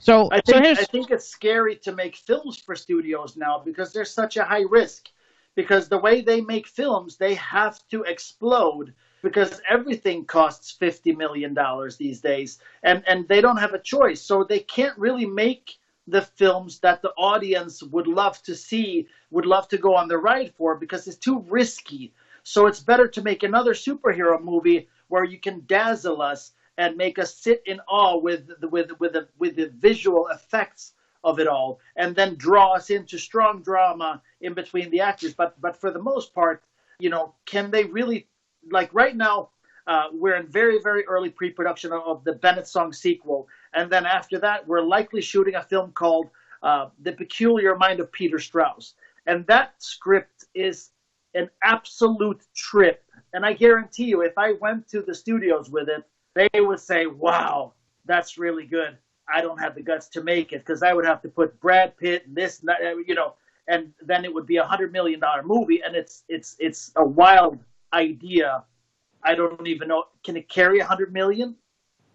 I think it's scary to make films for studios now because there's such a high risk. Because the way they make films, they have to explode because everything costs $50 million these days. And they don't have a choice. So they can't really make the films that the audience would love to see, would love to go on the ride for, because it's too risky. So it's better to make another superhero movie where you can dazzle us and make us sit in awe with the visual effects of it all, and then draw us into strong drama in between the actors. But for the most part, you know, can they really, like right now, we're in very, very early pre-production of the Bennett Song sequel. And then after that, we're likely shooting a film called The Peculiar Mind of Peter Strauss. And that script is an absolute trip. And I guarantee you, if I went to the studios with it, they would say, wow, that's really good. I don't have the guts to make it because I would have to put Brad Pitt and this, and that, you know, and then it would be $100 million movie. And it's a wild idea. I don't even know. Can it carry 100 million?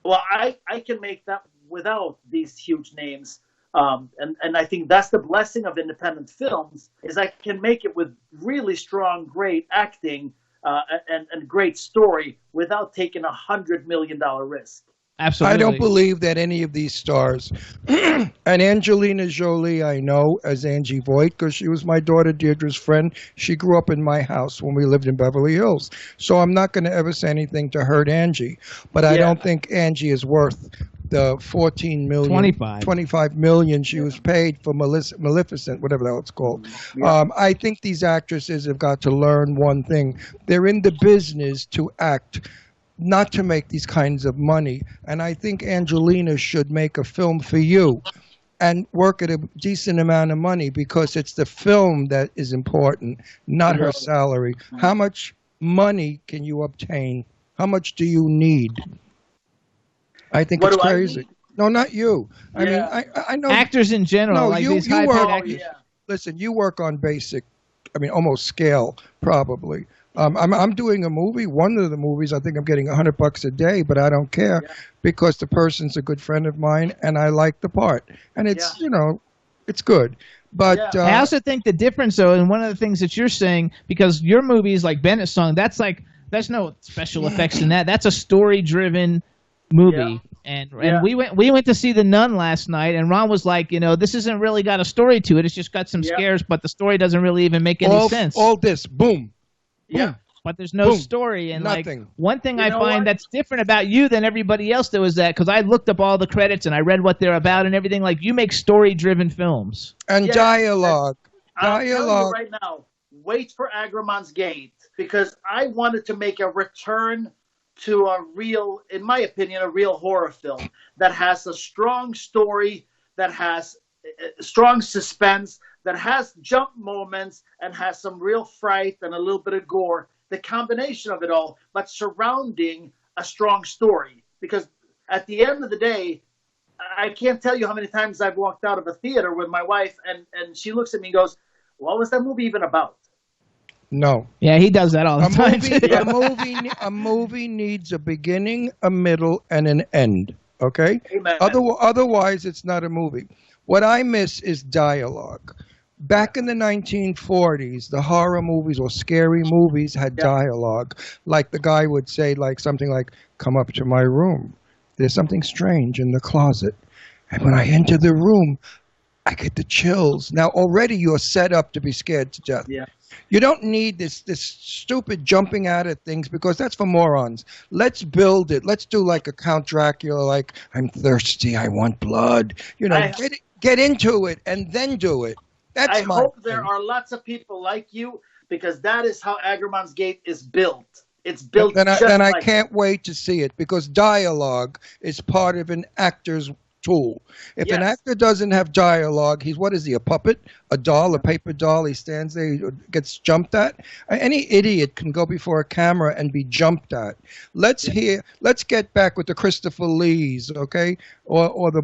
Well, I can make that without these huge names. And I think that's the blessing of independent films, is I can make it with really strong, great acting and great story without taking $100 million risk. Absolutely. I don't believe that any of these stars, and Angelina Jolie, I know as Angie Voigt because she was my daughter Deirdre's friend. She grew up in my house when we lived in Beverly Hills. So I'm not going to ever say anything to hurt Angie, but I don't think Angie is worth the 14 million, 25 million she was paid for Maleficent, whatever the hell it's called. I think these actresses have got to learn one thing. They're in the business to act, not to make these kinds of money. And I think Angelina should make a film for you and work at a decent amount of money because it's the film that is important, not her salary. How much money can you obtain? How much do you need? I think it's crazy. No, not you. I mean, I know actors in general. No, like these you high-paid work. actors. Listen, you work on basic. I mean, almost scale probably. I'm doing a movie. One of the movies, I think I'm getting $100 a day, but I don't care because the person's a good friend of mine and I like the part, and it's it's good. But I also think the difference, though, and one of the things that you're saying, because your movies like Bennett's Song, that's no special effects in that. That's a story-driven movie. And we went to see The Nun last night, and Ron was like, this isn't really got a story to it. It's just got some scares, but the story doesn't really even make any sense. All this, boom. Yeah. But there's no story. And nothing. Like one thing I find that's different about you than everybody else, though, is that because I looked up all the credits and I read what they're about and everything, like you make story-driven films. And dialogue. I'll tell you right now, wait for Agramon's Gate, because I wanted to make a return to a real, in my opinion, a real horror film that has a strong story, that has strong suspense, that has jump moments, and has some real fright and a little bit of gore. The combination of it all, but surrounding a strong story. Because at the end of the day, I can't tell you how many times I've walked out of a theater with my wife, and she looks at me and goes, "What was that movie even about?" No. Yeah, he does that all the time. A movie needs a beginning, a middle, and an end. Okay? Amen. Otherwise, it's not a movie. What I miss is dialogue. Back in the 1940s, the horror movies or scary movies had dialogue. Like the guy would say something like, "Come up to my room. There's something strange in the closet. And when I enter the room, I get the chills." Now, already you're set up to be scared to death. Yeah. You don't need this stupid jumping out at things because that's for morons. Let's build it. Let's do like a Count Dracula, like, "I'm thirsty, I want blood." Get into it and then do it. That's I hope there are lots of people like you, because that is how Agramon's Gate is built. It's built. Then I can't wait to see it, because dialogue is part of an actor's tool. If an actor doesn't have dialogue, what is he, a puppet, a doll, a paper doll? He stands there, he gets jumped at. Any idiot can go before a camera and be jumped at. Let's get back with the Christopher Lees, okay, or Bela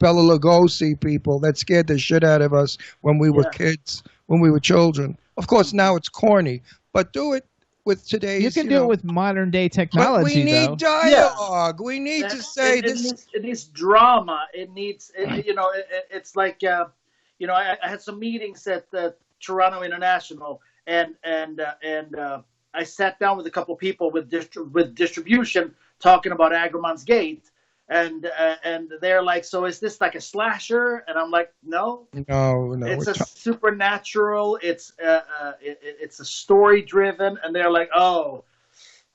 Lugosi people that scared the shit out of us when we were kids, when we were children. Of course, now it's corny, but do it with today's. You can do it with modern day technology. But we need dialogue. Yeah. We need to say this. It needs drama. It needs. It's like I had some meetings at the Toronto International, and I sat down with a couple of people with distribution talking about Agramon's Gate. And they're like, "So is this like a slasher?" And I'm like, "No. It's a supernatural. It's a story driven." And they're like, "Oh,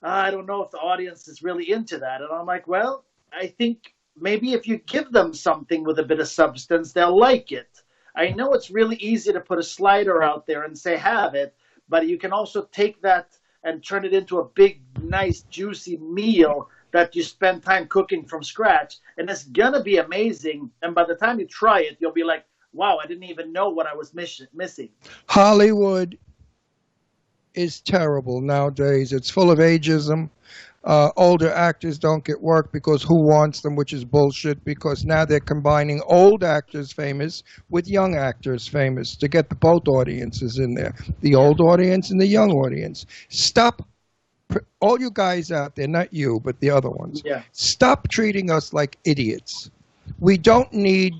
I don't know if the audience is really into that." And I'm like, "Well, I think maybe if you give them something with a bit of substance, they'll like it. I know it's really easy to put a slider out there and say have it, but you can also take that and turn it into a big, nice, juicy meal that you spend time cooking from scratch, and it's gonna be amazing. And by the time you try it, you'll be like, wow, I didn't even know what I was missing." Hollywood is terrible nowadays. It's full of ageism. Older actors don't get work because who wants them, which is bullshit, because now they're combining old actors famous with young actors famous to get both audiences in there, the old audience and the young audience. Stop. All you guys out there, not you, but the other ones, stop treating us like idiots. We don't need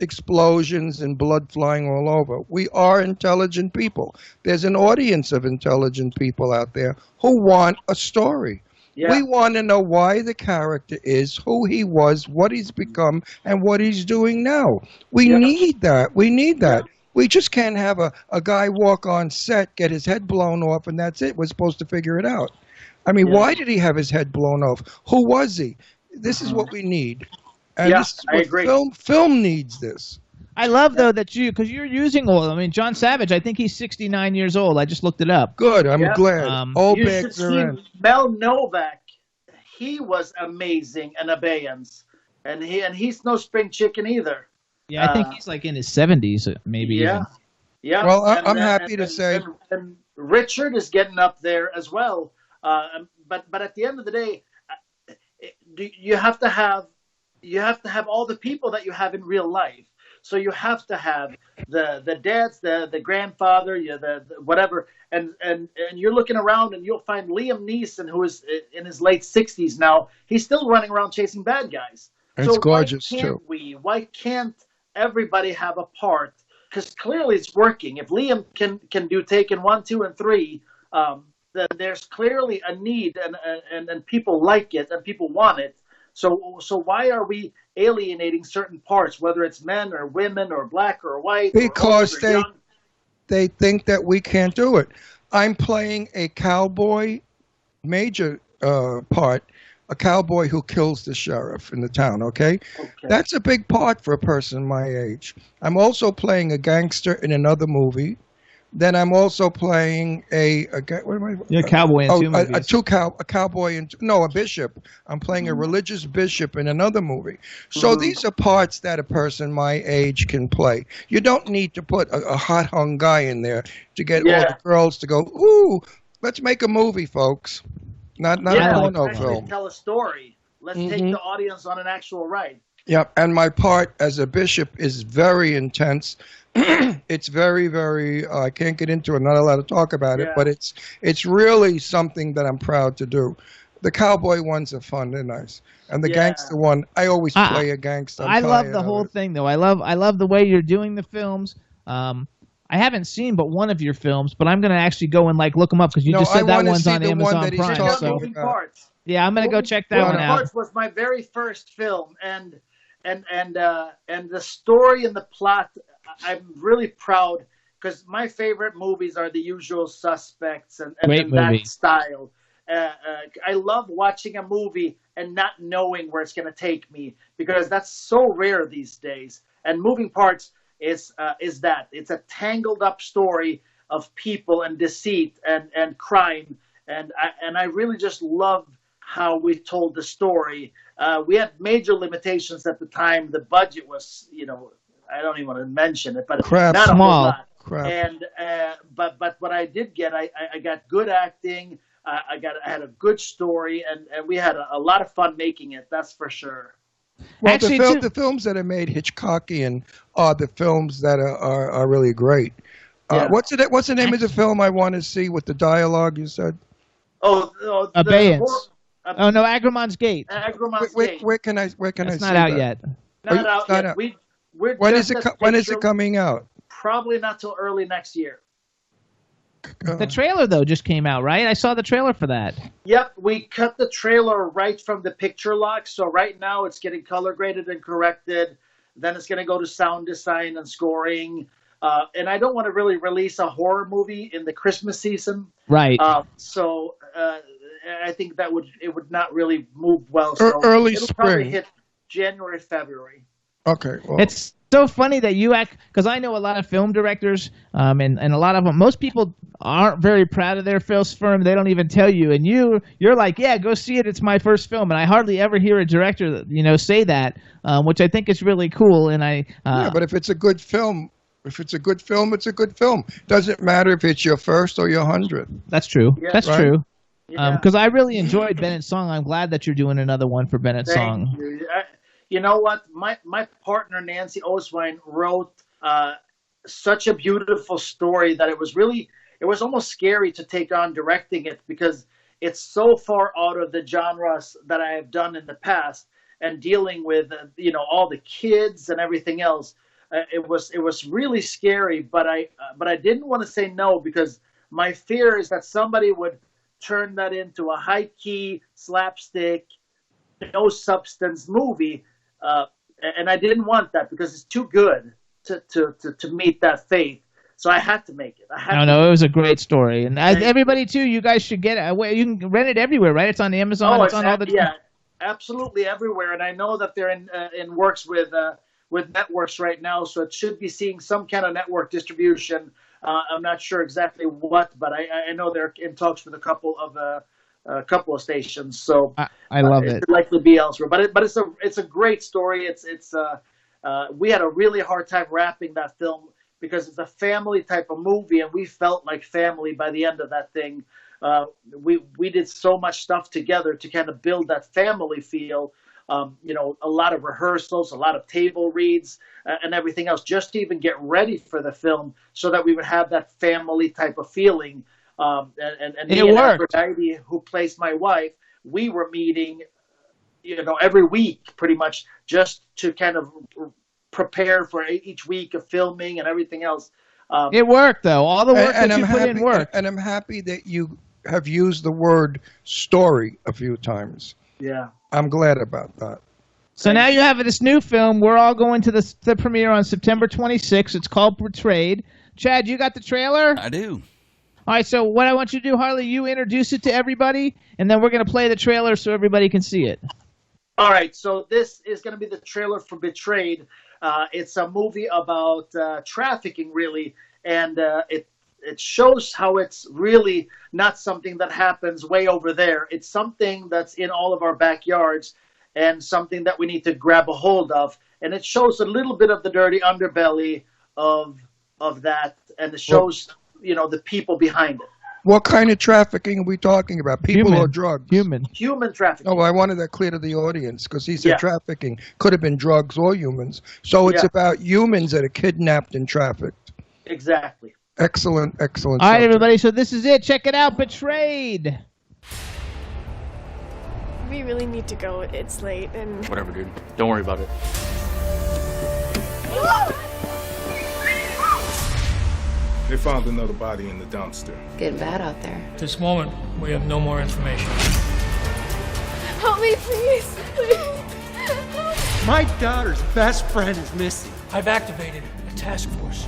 explosions and blood flying all over. We are intelligent people. There's an audience of intelligent people out there who want a story. Yeah. We want to know why the character is who he was, what he's become, and what he's doing now. We Yeah. need that. We need that. We just can't have a guy walk on set, get his head blown off, and that's it. We're supposed to figure it out. I mean, Yeah. why did he have his head blown off? Who was he? This is what we need. And Yeah, this is I what agree. film needs this. I love though that because you're using all. I mean, John Savage. I think he's 69 years old. I just looked it up. Good. I'm Yeah. glad. All You should bags see are in. Mel Novak. He was amazing in Abeyance, and he's no spring chicken either. Yeah, I think he's like in his 70s, maybe. Yeah, Even. yeah. Well, I'm happy to say. And Richard is getting up there as well. But at the end of the day, you have to have all the people that you have in real life. So you have to have the dads, the grandfather, the whatever, and you're looking around and you'll find Liam Neeson, who is in his late 60s now. He's still running around chasing bad guys. It's gorgeous too. Why can't everybody have a part? Because clearly it's working. If Liam can do Taken 1, 2, and 3, then there's clearly a need, and people like it and people want it. So why are we alienating certain parts, whether it's men or women or black or white? Because or old or young? they think that we can't do it. I'm playing a cowboy major part, a cowboy who kills the sheriff in the town, okay? That's a big part for a person my age. I'm also playing a gangster in another movie. Then I'm also playing what am I? You're a cowboy in two movies. A cowboy in a bishop. I'm playing a religious bishop in another movie. So these are parts that a person my age can play. You don't need to put a hot hung guy in there to get all the girls to go, ooh, let's make a movie, folks. Not a porno film. Tell a story. Let's take the audience on an actual ride. Yep, and my part as a bishop is very intense. It's very, very. I can't get into it. Not allowed to talk about it, but it's really something that I'm proud to do. The cowboy ones are fun; they're nice, and the gangster one, I always play a gangster. I love the whole thing, though. I love the way you're doing the films. I haven't seen but one of your films, but I'm gonna actually go and look them up because you just said that one's on Amazon Prime. So yeah, I'm gonna go check that one out. Parts was my very first film, and the story and the plot. I'm really proud because my favorite movies are The Usual Suspects and that style. I love watching a movie and not knowing where it's going to take me because that's so rare these days. And Moving Parts is that. It's a tangled up story of people and deceit and crime. And I really just love how we told the story. We had major limitations at the time. The budget was, I don't even want to mention it, but not a whole lot. And but what I did get, I got good acting. I had a good story, and we had a lot of fun making it. That's for sure. Well, the films that are made Hitchcockian are the films that are really great. What's the name of the film I want to see with the dialogue you said? Abeyance. No, Agramon's Gate. Gate. Where can I see It's not out that? yet. Not out yet. When is it coming out? Probably not till early next year. The trailer though just came out, right? I saw the trailer for that. Yep, we cut the trailer right from the picture lock. So right now it's getting color graded and corrected. Then it's going to go to sound design and scoring. And I don't want to really release a horror movie in the Christmas season. Right. So I think it would not really move well. So early it'll spring. Probably hit January, February. Okay. Well. It's so funny that you act because I know a lot of film directors, and a lot of them. Most people aren't very proud of their film. They don't even tell you, and you're like, yeah, go see it. It's my first film, and I hardly ever hear a director, say that, which I think is really cool. And yeah, but if it's a good film. If it's a good film, it's a good film. Doesn't matter if it's your first or your 100th. That's true. Yeah. That's Right? true. Yeah. Because I really enjoyed Bennett's Song. I'm glad that you're doing another one for Bennett's Song. Thank you. You know what? My partner, Nancy Oswine, wrote such a beautiful story that it was almost scary to take on directing it because it's so far out of the genres that I have done in the past and dealing with, all the kids and everything else. It was really scary, but I didn't want to say no because my fear is that somebody would turn that into a high-key, slapstick, no substance movie. And I didn't want that because it's too good to meet that fate. So I had to make it. No, it was a great story, and everybody too. You guys should get it. You can rent it everywhere, right? It's on Amazon. It's on all the absolutely everywhere. And I know that they're in works with networks right now, so it should be seeing some kind of network distribution. I'm not sure exactly what, but I know they're in talks with a couple of stations. So I love it. It could likely be elsewhere, but it's a great story. We had a really hard time wrapping that film because it's a family type of movie, and we felt like family by the end of that thing. We did so much stuff together to kind of build that family feel. A lot of rehearsals, a lot of table reads, and everything else, just to even get ready for the film, so that we would have that family type of feeling. And me and Aphrodite, who plays my wife, we were meeting, every week pretty much, just to kind of prepare for each week of filming and everything else. It worked, though. All the work that you put in worked. And I'm happy that you have used the word story a few times. Yeah. I'm glad about that. So now you have this new film. We're all going to the premiere on September 26th. It's called Betrayed. Chad, you got the trailer? I do. All right, so what I want you to do, Harley, you introduce it to everybody, and then we're going to play the trailer so everybody can see it. All right, so this is going to be the trailer for Betrayed. It's a movie about trafficking, really, and it shows how it's really not something that happens way over there. It's something that's in all of our backyards and something that we need to grab a hold of. And it shows a little bit of the dirty underbelly of that, and it shows, the people behind it. What kind of trafficking are we talking about? People or drugs? Human trafficking. Oh, I wanted that clear to the audience because he said trafficking. Could have been drugs or humans. So it's about humans that are kidnapped and trafficked. Exactly. Excellent. All right, everybody, so this is it. Check it out, Betrayed. We really need to go. It's late and... Whatever, dude. Don't worry about it. They found another body in the dumpster. Getting bad out there. At this moment, we have no more information. Help me, please. My daughter's best friend is missing. I've activated a task force.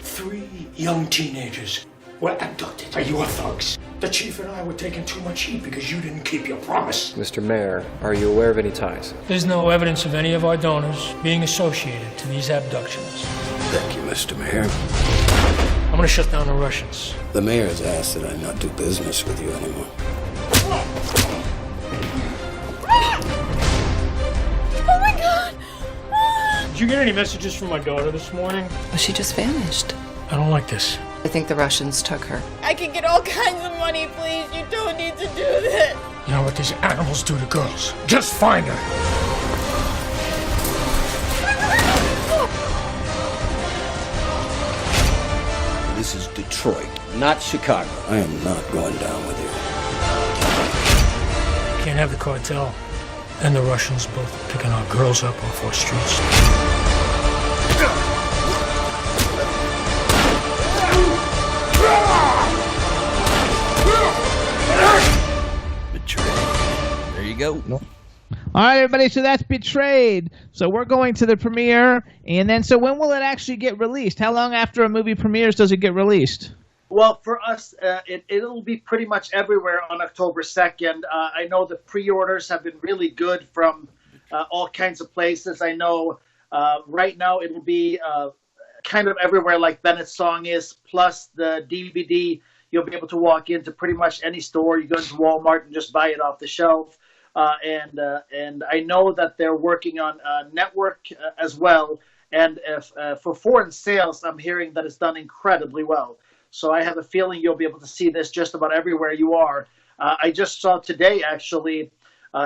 3 young teenagers were abducted by your thugs. The chief and I were taking too much heat because you didn't keep your promise. Mr. Mayor, are you aware of any ties? There's no evidence of any of our donors being associated to these abductions. Thank you, Mr. Mayor. I'm gonna shut down the Russians. The mayor's asked that I not do business with you anymore. Oh my God! Did you get any messages from my daughter this morning? Well, she just vanished. I don't like this. I think the Russians took her. I can get all kinds of money, please. You don't need to do this. You know what these animals do to girls? Just find her. This is Detroit, not Chicago. I am not going down with you. Can't have the cartel and the Russians both picking our girls up off our streets. There you go. All right, everybody, so that's Betrayed. So we're going to the premiere, and then, so when will it actually get released? How long after a movie premieres does it get released? Well, for us, it'll be pretty much everywhere on October 2nd. I know the pre-orders have been really good from all kinds of places. I know right now it'll be kind of everywhere like Bennett's song is, plus the DVD. You'll be able to walk into pretty much any store. You go into Walmart and just buy it off the shelf. And I know that they're working on network as well. And for foreign sales, I'm hearing that it's done incredibly well. So I have a feeling you'll be able to see this just about everywhere you are. I just saw today, actually,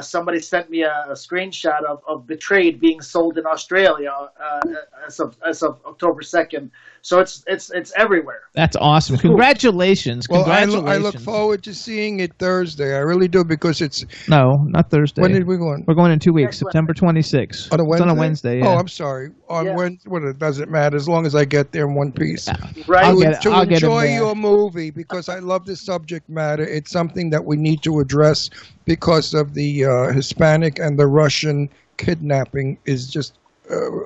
somebody sent me a screenshot of Betrayed being sold in Australia as of October 2nd. So it's everywhere. That's awesome. Congratulations. Well, Congratulations. I look forward to seeing it Thursday. I really do, because it's... No, not Thursday. When did we go on? We're going in 2 weeks, September 26th. On a Wednesday? It's on a Wednesday, yeah. Oh, I'm sorry. On Wednesday, well, it doesn't matter as long as I get there in one piece. Right. I'll get enjoy him there. your movie, because I love the subject matter. It's something that we need to address because of the Hispanic and the Russian kidnapping is just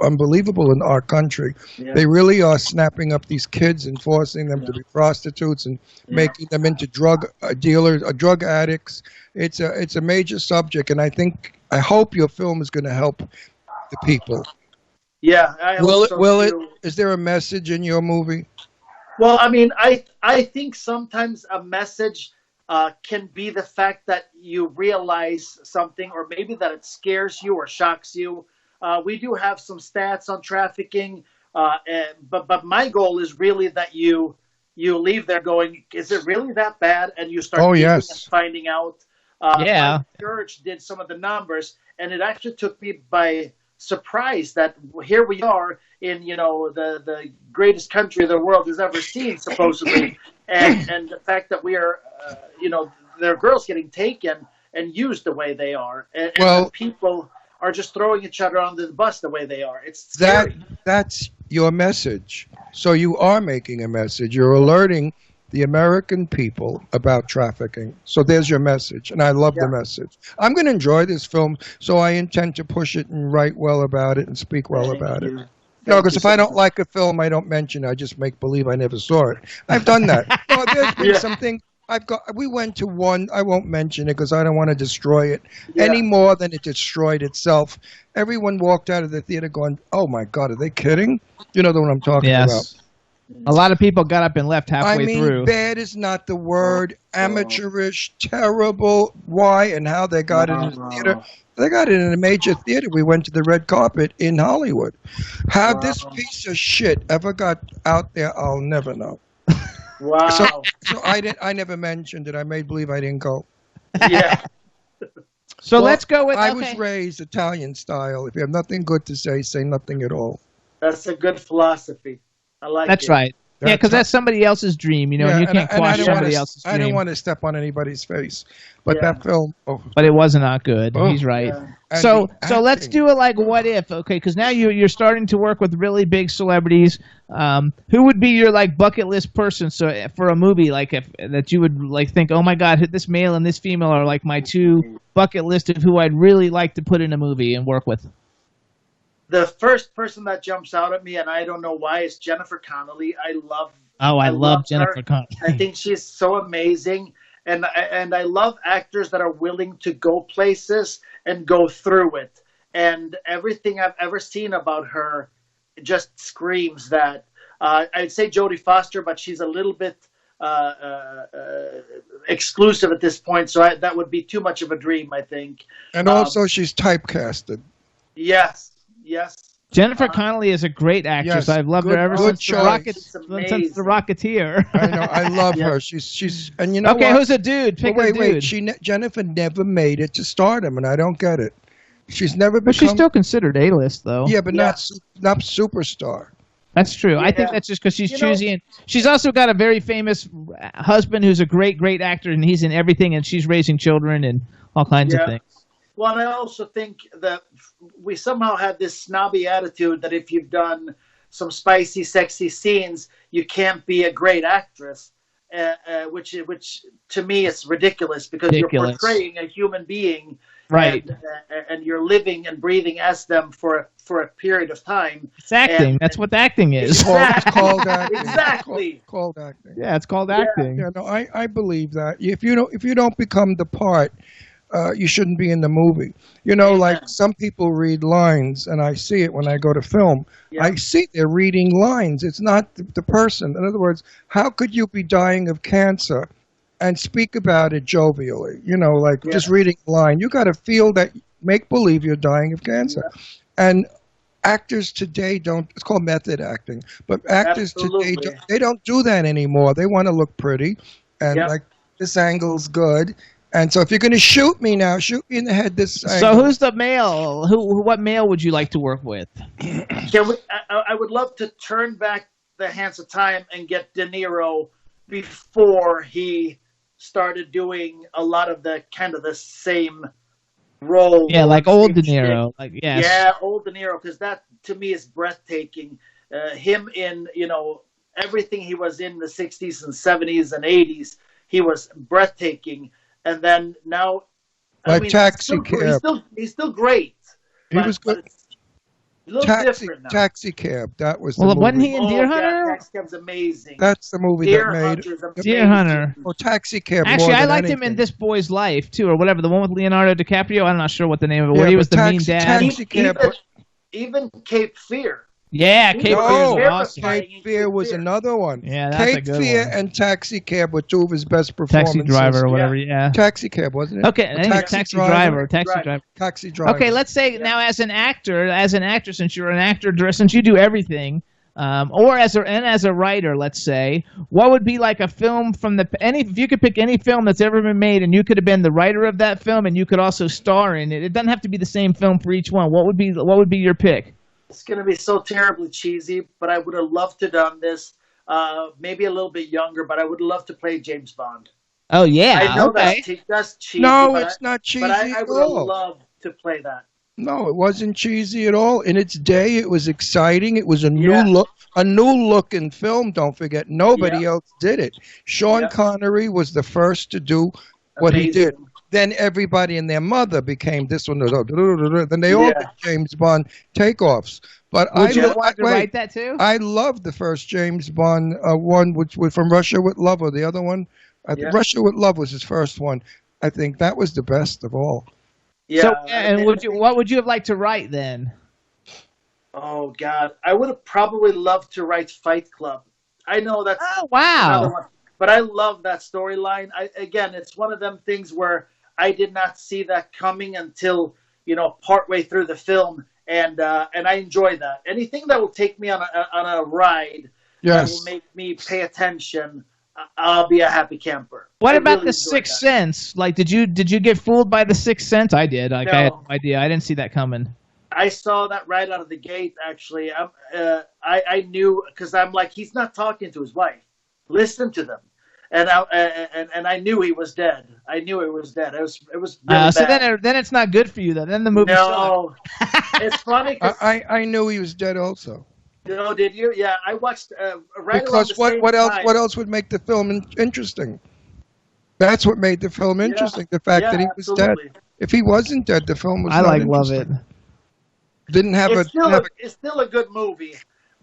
unbelievable in our country. Yeah. They really are snapping up these kids and forcing them to be prostitutes and making them into drug dealers, drug addicts. It's a major subject, and I hope your film is going to help the people. Yeah, Is there a message in your movie? Well, I mean, I think sometimes a message can be the fact that you realize something, or maybe that it scares you or shocks you. We do have some stats on trafficking, but my goal is really that you leave there going, is it really that bad? And you start and finding out. My church did some of the numbers, and it actually took me by surprise that here we are in the greatest country the world has ever seen, supposedly, and the fact that we are there are girls getting taken and used the way they are, and people are just throwing each other under the bus the way they are. It's scary. That's your message. So you are making a message. You're alerting the American people about trafficking. So there's your message, and I love the message. I'm going to enjoy this film, so I intend to push it and write well about it and speak well about it. No, because if I don't like a film, I don't mention it. I just make believe I never saw it. I've done that. No, there's been something. We went to one. I won't mention it because I don't want to destroy it any more than it destroyed itself. Everyone walked out of the theater going, "Oh my God, are they kidding?" You know the one I'm talking about. A lot of people got up and left halfway through. Bad is not the word. Amateurish, terrible. Why and how they got it in the theater? They got it in a major theater. We went to the red carpet in Hollywood. How this piece of shit ever got out there, I'll never know. Wow. So I never mentioned it. I made believe I didn't go. Yeah. So let's go with. I was raised Italian style. If you have nothing good to say nothing at all. That's a good philosophy. I like it. That's right. Yeah, because that's somebody else's dream, and you can't quash somebody else's dream. I don't want to step on anybody's face, but that film. But it wasn't that good. He's right. Yeah. So let's do it like what if, okay? Because now you're starting to work with really big celebrities. Who would be your like bucket list person? So for a movie, like that you would like think, oh my God, this male and this female are like my two bucket list of who I'd really like to put in a movie and work with. The first person that jumps out at me, and I don't know why, is Jennifer Connelly. I love Jennifer Connelly. I think she's so amazing, and I love actors that are willing to go places and go through it. And everything I've ever seen about her just screams that. I'd say Jodie Foster, but she's a little bit exclusive at this point, so that would be too much of a dream, I think. And also, she's typecasted. Yes. Jennifer Connelly is a great actress. I've loved her ever since the Rocketeer. I know. I love her. She's and you know okay, what? Who's a dude? Pick a dude. Wait. Jennifer never made it to stardom, and I don't get it. She's never become. But she's still considered A-list, though. Yeah, but not superstar. That's true. I think that's just because she's choosy. And she's also got a very famous husband who's a great actor, and he's in everything, and she's raising children and all kinds of things. Well, and I also think that we somehow have this snobby attitude that if you've done some spicy, sexy scenes, you can't be a great actress, which to me is ridiculous because you're portraying a human being, right? And you're living and breathing as them for a period of time. It's acting. That's what acting is. It's called acting. Exactly. Called acting. Yeah, it's called acting. Yeah, no, I believe that. If you don't become the part. You shouldn't be in the movie. Like some people read lines, and I see it when I go to film. Yeah. I see they're reading lines. It's not the person. In other words, how could you be dying of cancer and speak about it jovially? Just reading a line. You got to feel that, make believe you're dying of cancer. Yeah. And actors today don't, it's called method acting, but actors today, they don't do that anymore. They want to look pretty, and like this angle's good. And so if you're going to shoot me now, shoot me in the head this angle. So who's the male? What male would you like to work with? I would love to turn back The Hands of Time and get De Niro before he started doing a lot of the kind of the same role. Yeah, like old De Niro. Like, yes. Yeah, old De Niro, because that to me is breathtaking. Him in, everything he was in the 60s and 70s and 80s, he was breathtaking. And then now, Taxi Cab. He's still great. He was good. A little different now. Taxi Cab. That was the Well, movie. wasn't he in Deer Hunter? Taxi Cab's amazing. That's the movie Deer that made Hunter's amazing. Deer Hunter. Well, Taxi Cab. Actually, more I than liked him anything. in This Boy's Life too, or whatever. The one with Leonardo DiCaprio. I'm not sure what the name of it. Yeah, Where he was but the mean dad. Taxi Cab. Even Cape Fear. Yeah, Cape Fear was awesome. Cape Fear was another one. Yeah, that's a Cape good Fear one. and Taxi Cab were two of his best performances. Taxi Driver or whatever. Yeah. Taxi Cab, wasn't it? Okay, I think it's Taxi Driver. Taxi Driver. Taxi Driver. Okay, let's say now as an actor, since you're an actor, since you do everything, or as a writer, let's say, what would be like a film from if you could pick any film that's ever been made, and you could have been the writer of that film, and you could also star in it. It doesn't have to be the same film for each one. What would be your pick? It's going to be so terribly cheesy, but I would have loved to have done this. Maybe a little bit younger, but I would love to play James Bond. Oh yeah, I know okay. that's cheesy. No, but it's not cheesy But I at would have all. loved to play that. No, it wasn't cheesy at all. In its day, it was exciting. It was a new look in film. Don't forget, nobody else did it. Sean Connery was the first to do what he did. Then everybody and their mother became this one. Then they all did James Bond takeoffs. But Would you want to write that too? I love the first James Bond one, which was from Russia with Love, or the other one. Russia with Love was his first one. I think that was the best of all. Yeah. So, and what would you have liked to write then? Oh God, I would have probably loved to write Fight Club. I know that's another one, but I love that storyline. Again, it's one of them things where I did not see that coming until partway through the film, and I enjoy that. Anything that will take me on a ride that will make me pay attention, I'll be a happy camper. What about The Sixth Sense? Like, did you get fooled by The Sixth Sense? I did. Like, I had no idea. I didn't see that coming. I saw that right out of the gate. Actually, I knew, because I'm like, he's not talking to his wife. Listen to them. And I knew he was dead. I knew he was dead. It was really bad. So then it's not good for you though. Then the movie. No, it's funny. I knew he was dead also. Did you? Yeah, I watched right because around the same what else? time. What else would make the film interesting? That's what made the film interesting. The fact that he was dead. If he wasn't dead, the film was. Love it. Didn't have It's still a good movie,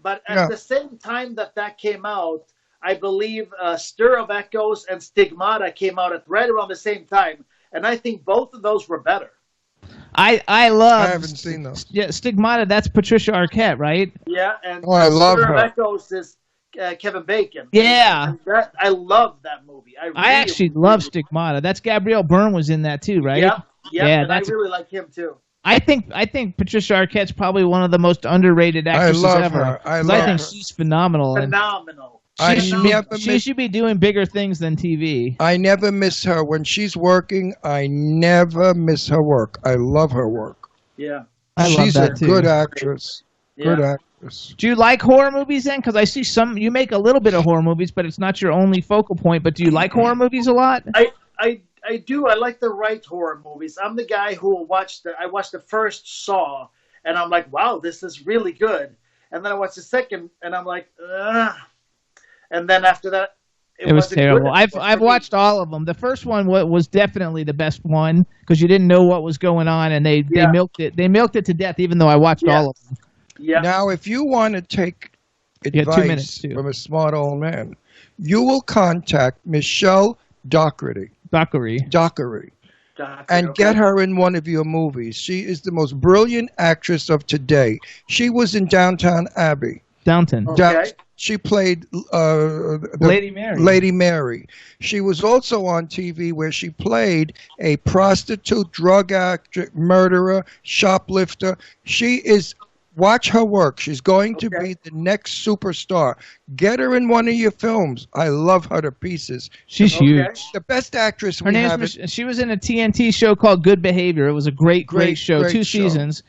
but at the same time that came out, I believe Stir of Echoes and Stigmata came out at right around the same time, and I think both of those were better. I haven't seen those. Yeah, Stigmata. That's Patricia Arquette, right? Yeah, and I love Stir her. of Echoes is Kevin Bacon. Yeah, and I love that movie. I actually love Stigmata. That's Gabrielle Byrne was in that too, right? Yeah, and I really like him too. I think Patricia Arquette's probably one of the most underrated actresses ever. I think she's phenomenal. Phenomenal. She should be doing bigger things than TV. I never miss her. When she's working, I never miss her work. I love her work. Yeah. She's a good actress. Good actress. Do you like horror movies then? Because I see you make a little bit of horror movies, but it's not your only focal point. But do you like horror movies a lot? I do. I like the right horror movies. I'm the guy who will watch I watched the first Saw, and I'm like, wow, this is really good. And then I watched the second, and I'm like, ugh. And then after that, it was terrible. I've watched all of them. The first one was definitely the best one because you didn't know what was going on, and they milked it. They milked it to death, even though I watched all of them. Yeah. Now, if you want to take advice from a smart old man, you will contact Michelle Dockery. And get her in one of your movies. She is the most brilliant actress of today. She was in Downton Abbey. She played Lady Mary. Lady Mary. She was also on TV where she played a prostitute, drug addict, murderer, shoplifter. She is Watch her work. She's going to be the next superstar. Get her in one of your films. I love her to pieces. She's huge. The best actress Her we name's have. she was in a TNT show called Good Behavior. It was a great show. Great Two show. seasons.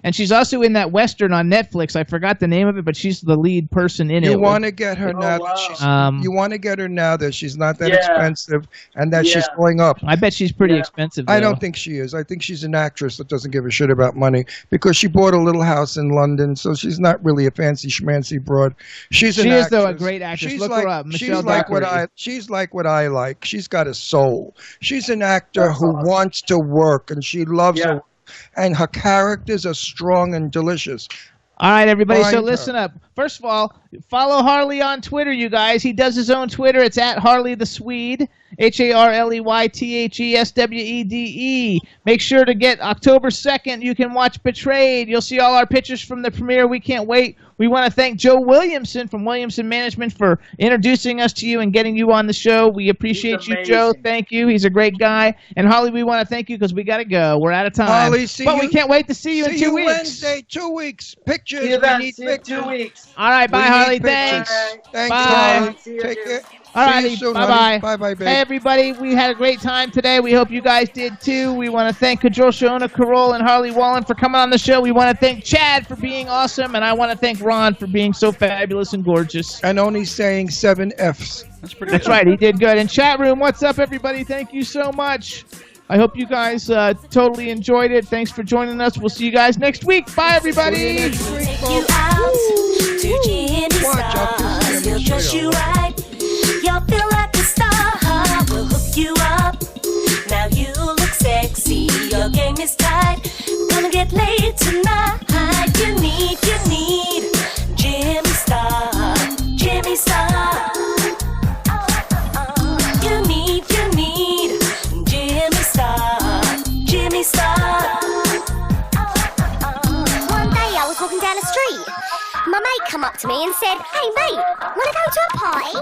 And she's also in that Western on Netflix. I forgot the name of it, but she's the lead person in it. You want to get her now that she's you want to get her now that she's not that expensive and that she's going up. I bet she's pretty expensive, though. I don't think she is. I think she's an actress that doesn't give a shit about money because she bought a little house in London, so she's not really a fancy schmancy broad. She is, though, a great actress. Look like, her up. She's like what I like. She's got a soul. She's an actor who wants to work, and she loves her work. And her characters are strong and delicious. All right, everybody, Find so her. listen up. First of all, follow Harley on Twitter, you guys. He does his own Twitter. It's at Harley the Swede, HarleyTheSwede. Make sure to get October 2nd. You can watch Betrayed. You'll see all our pictures from the premiere. We can't wait. We want to thank Joe Williamson from Williamson Management for introducing us to you and getting you on the show. We appreciate you, Joe. Thank you. He's a great guy. And Harley, we want to thank you because we got to go. We're out of time. Harley, we can't wait to see you in 2 weeks. Wednesday, 2 weeks. Pictures. See you We then. need See you in pictures. 2 weeks. All right, bye, We Harley. need pictures. Thanks. Thanks, Bye. Harley. See you, Take dude. care. All See righty, you soon, bye-bye. honey. Bye-bye, babe. Hey, everybody, we had a great time today. We hope you guys did, too. We want to thank Kadrolsha, Carole, and Harley Wallen for coming on the show. We want to thank Chad for being awesome, and I want to thank Ron for being so fabulous and gorgeous. And only saying 7 Fs. That's right, he did good. And chat room, what's up, everybody? Thank you so much. I hope you guys totally enjoyed it. Thanks for joining us. We'll see you guys next week. Bye, everybody. Take you out to Jimmy Stars. He'll dress you right. You'll feel like a star. We'll hook you up. Now you look sexy. Your game is tight. Gonna get laid tonight. You need Jimmy Star. Jimmy Star. You need Jimmy Star. Jimmy Star. One day I was walking down the street. My mate come up to me and said, "Hey mate, wanna go to a party?"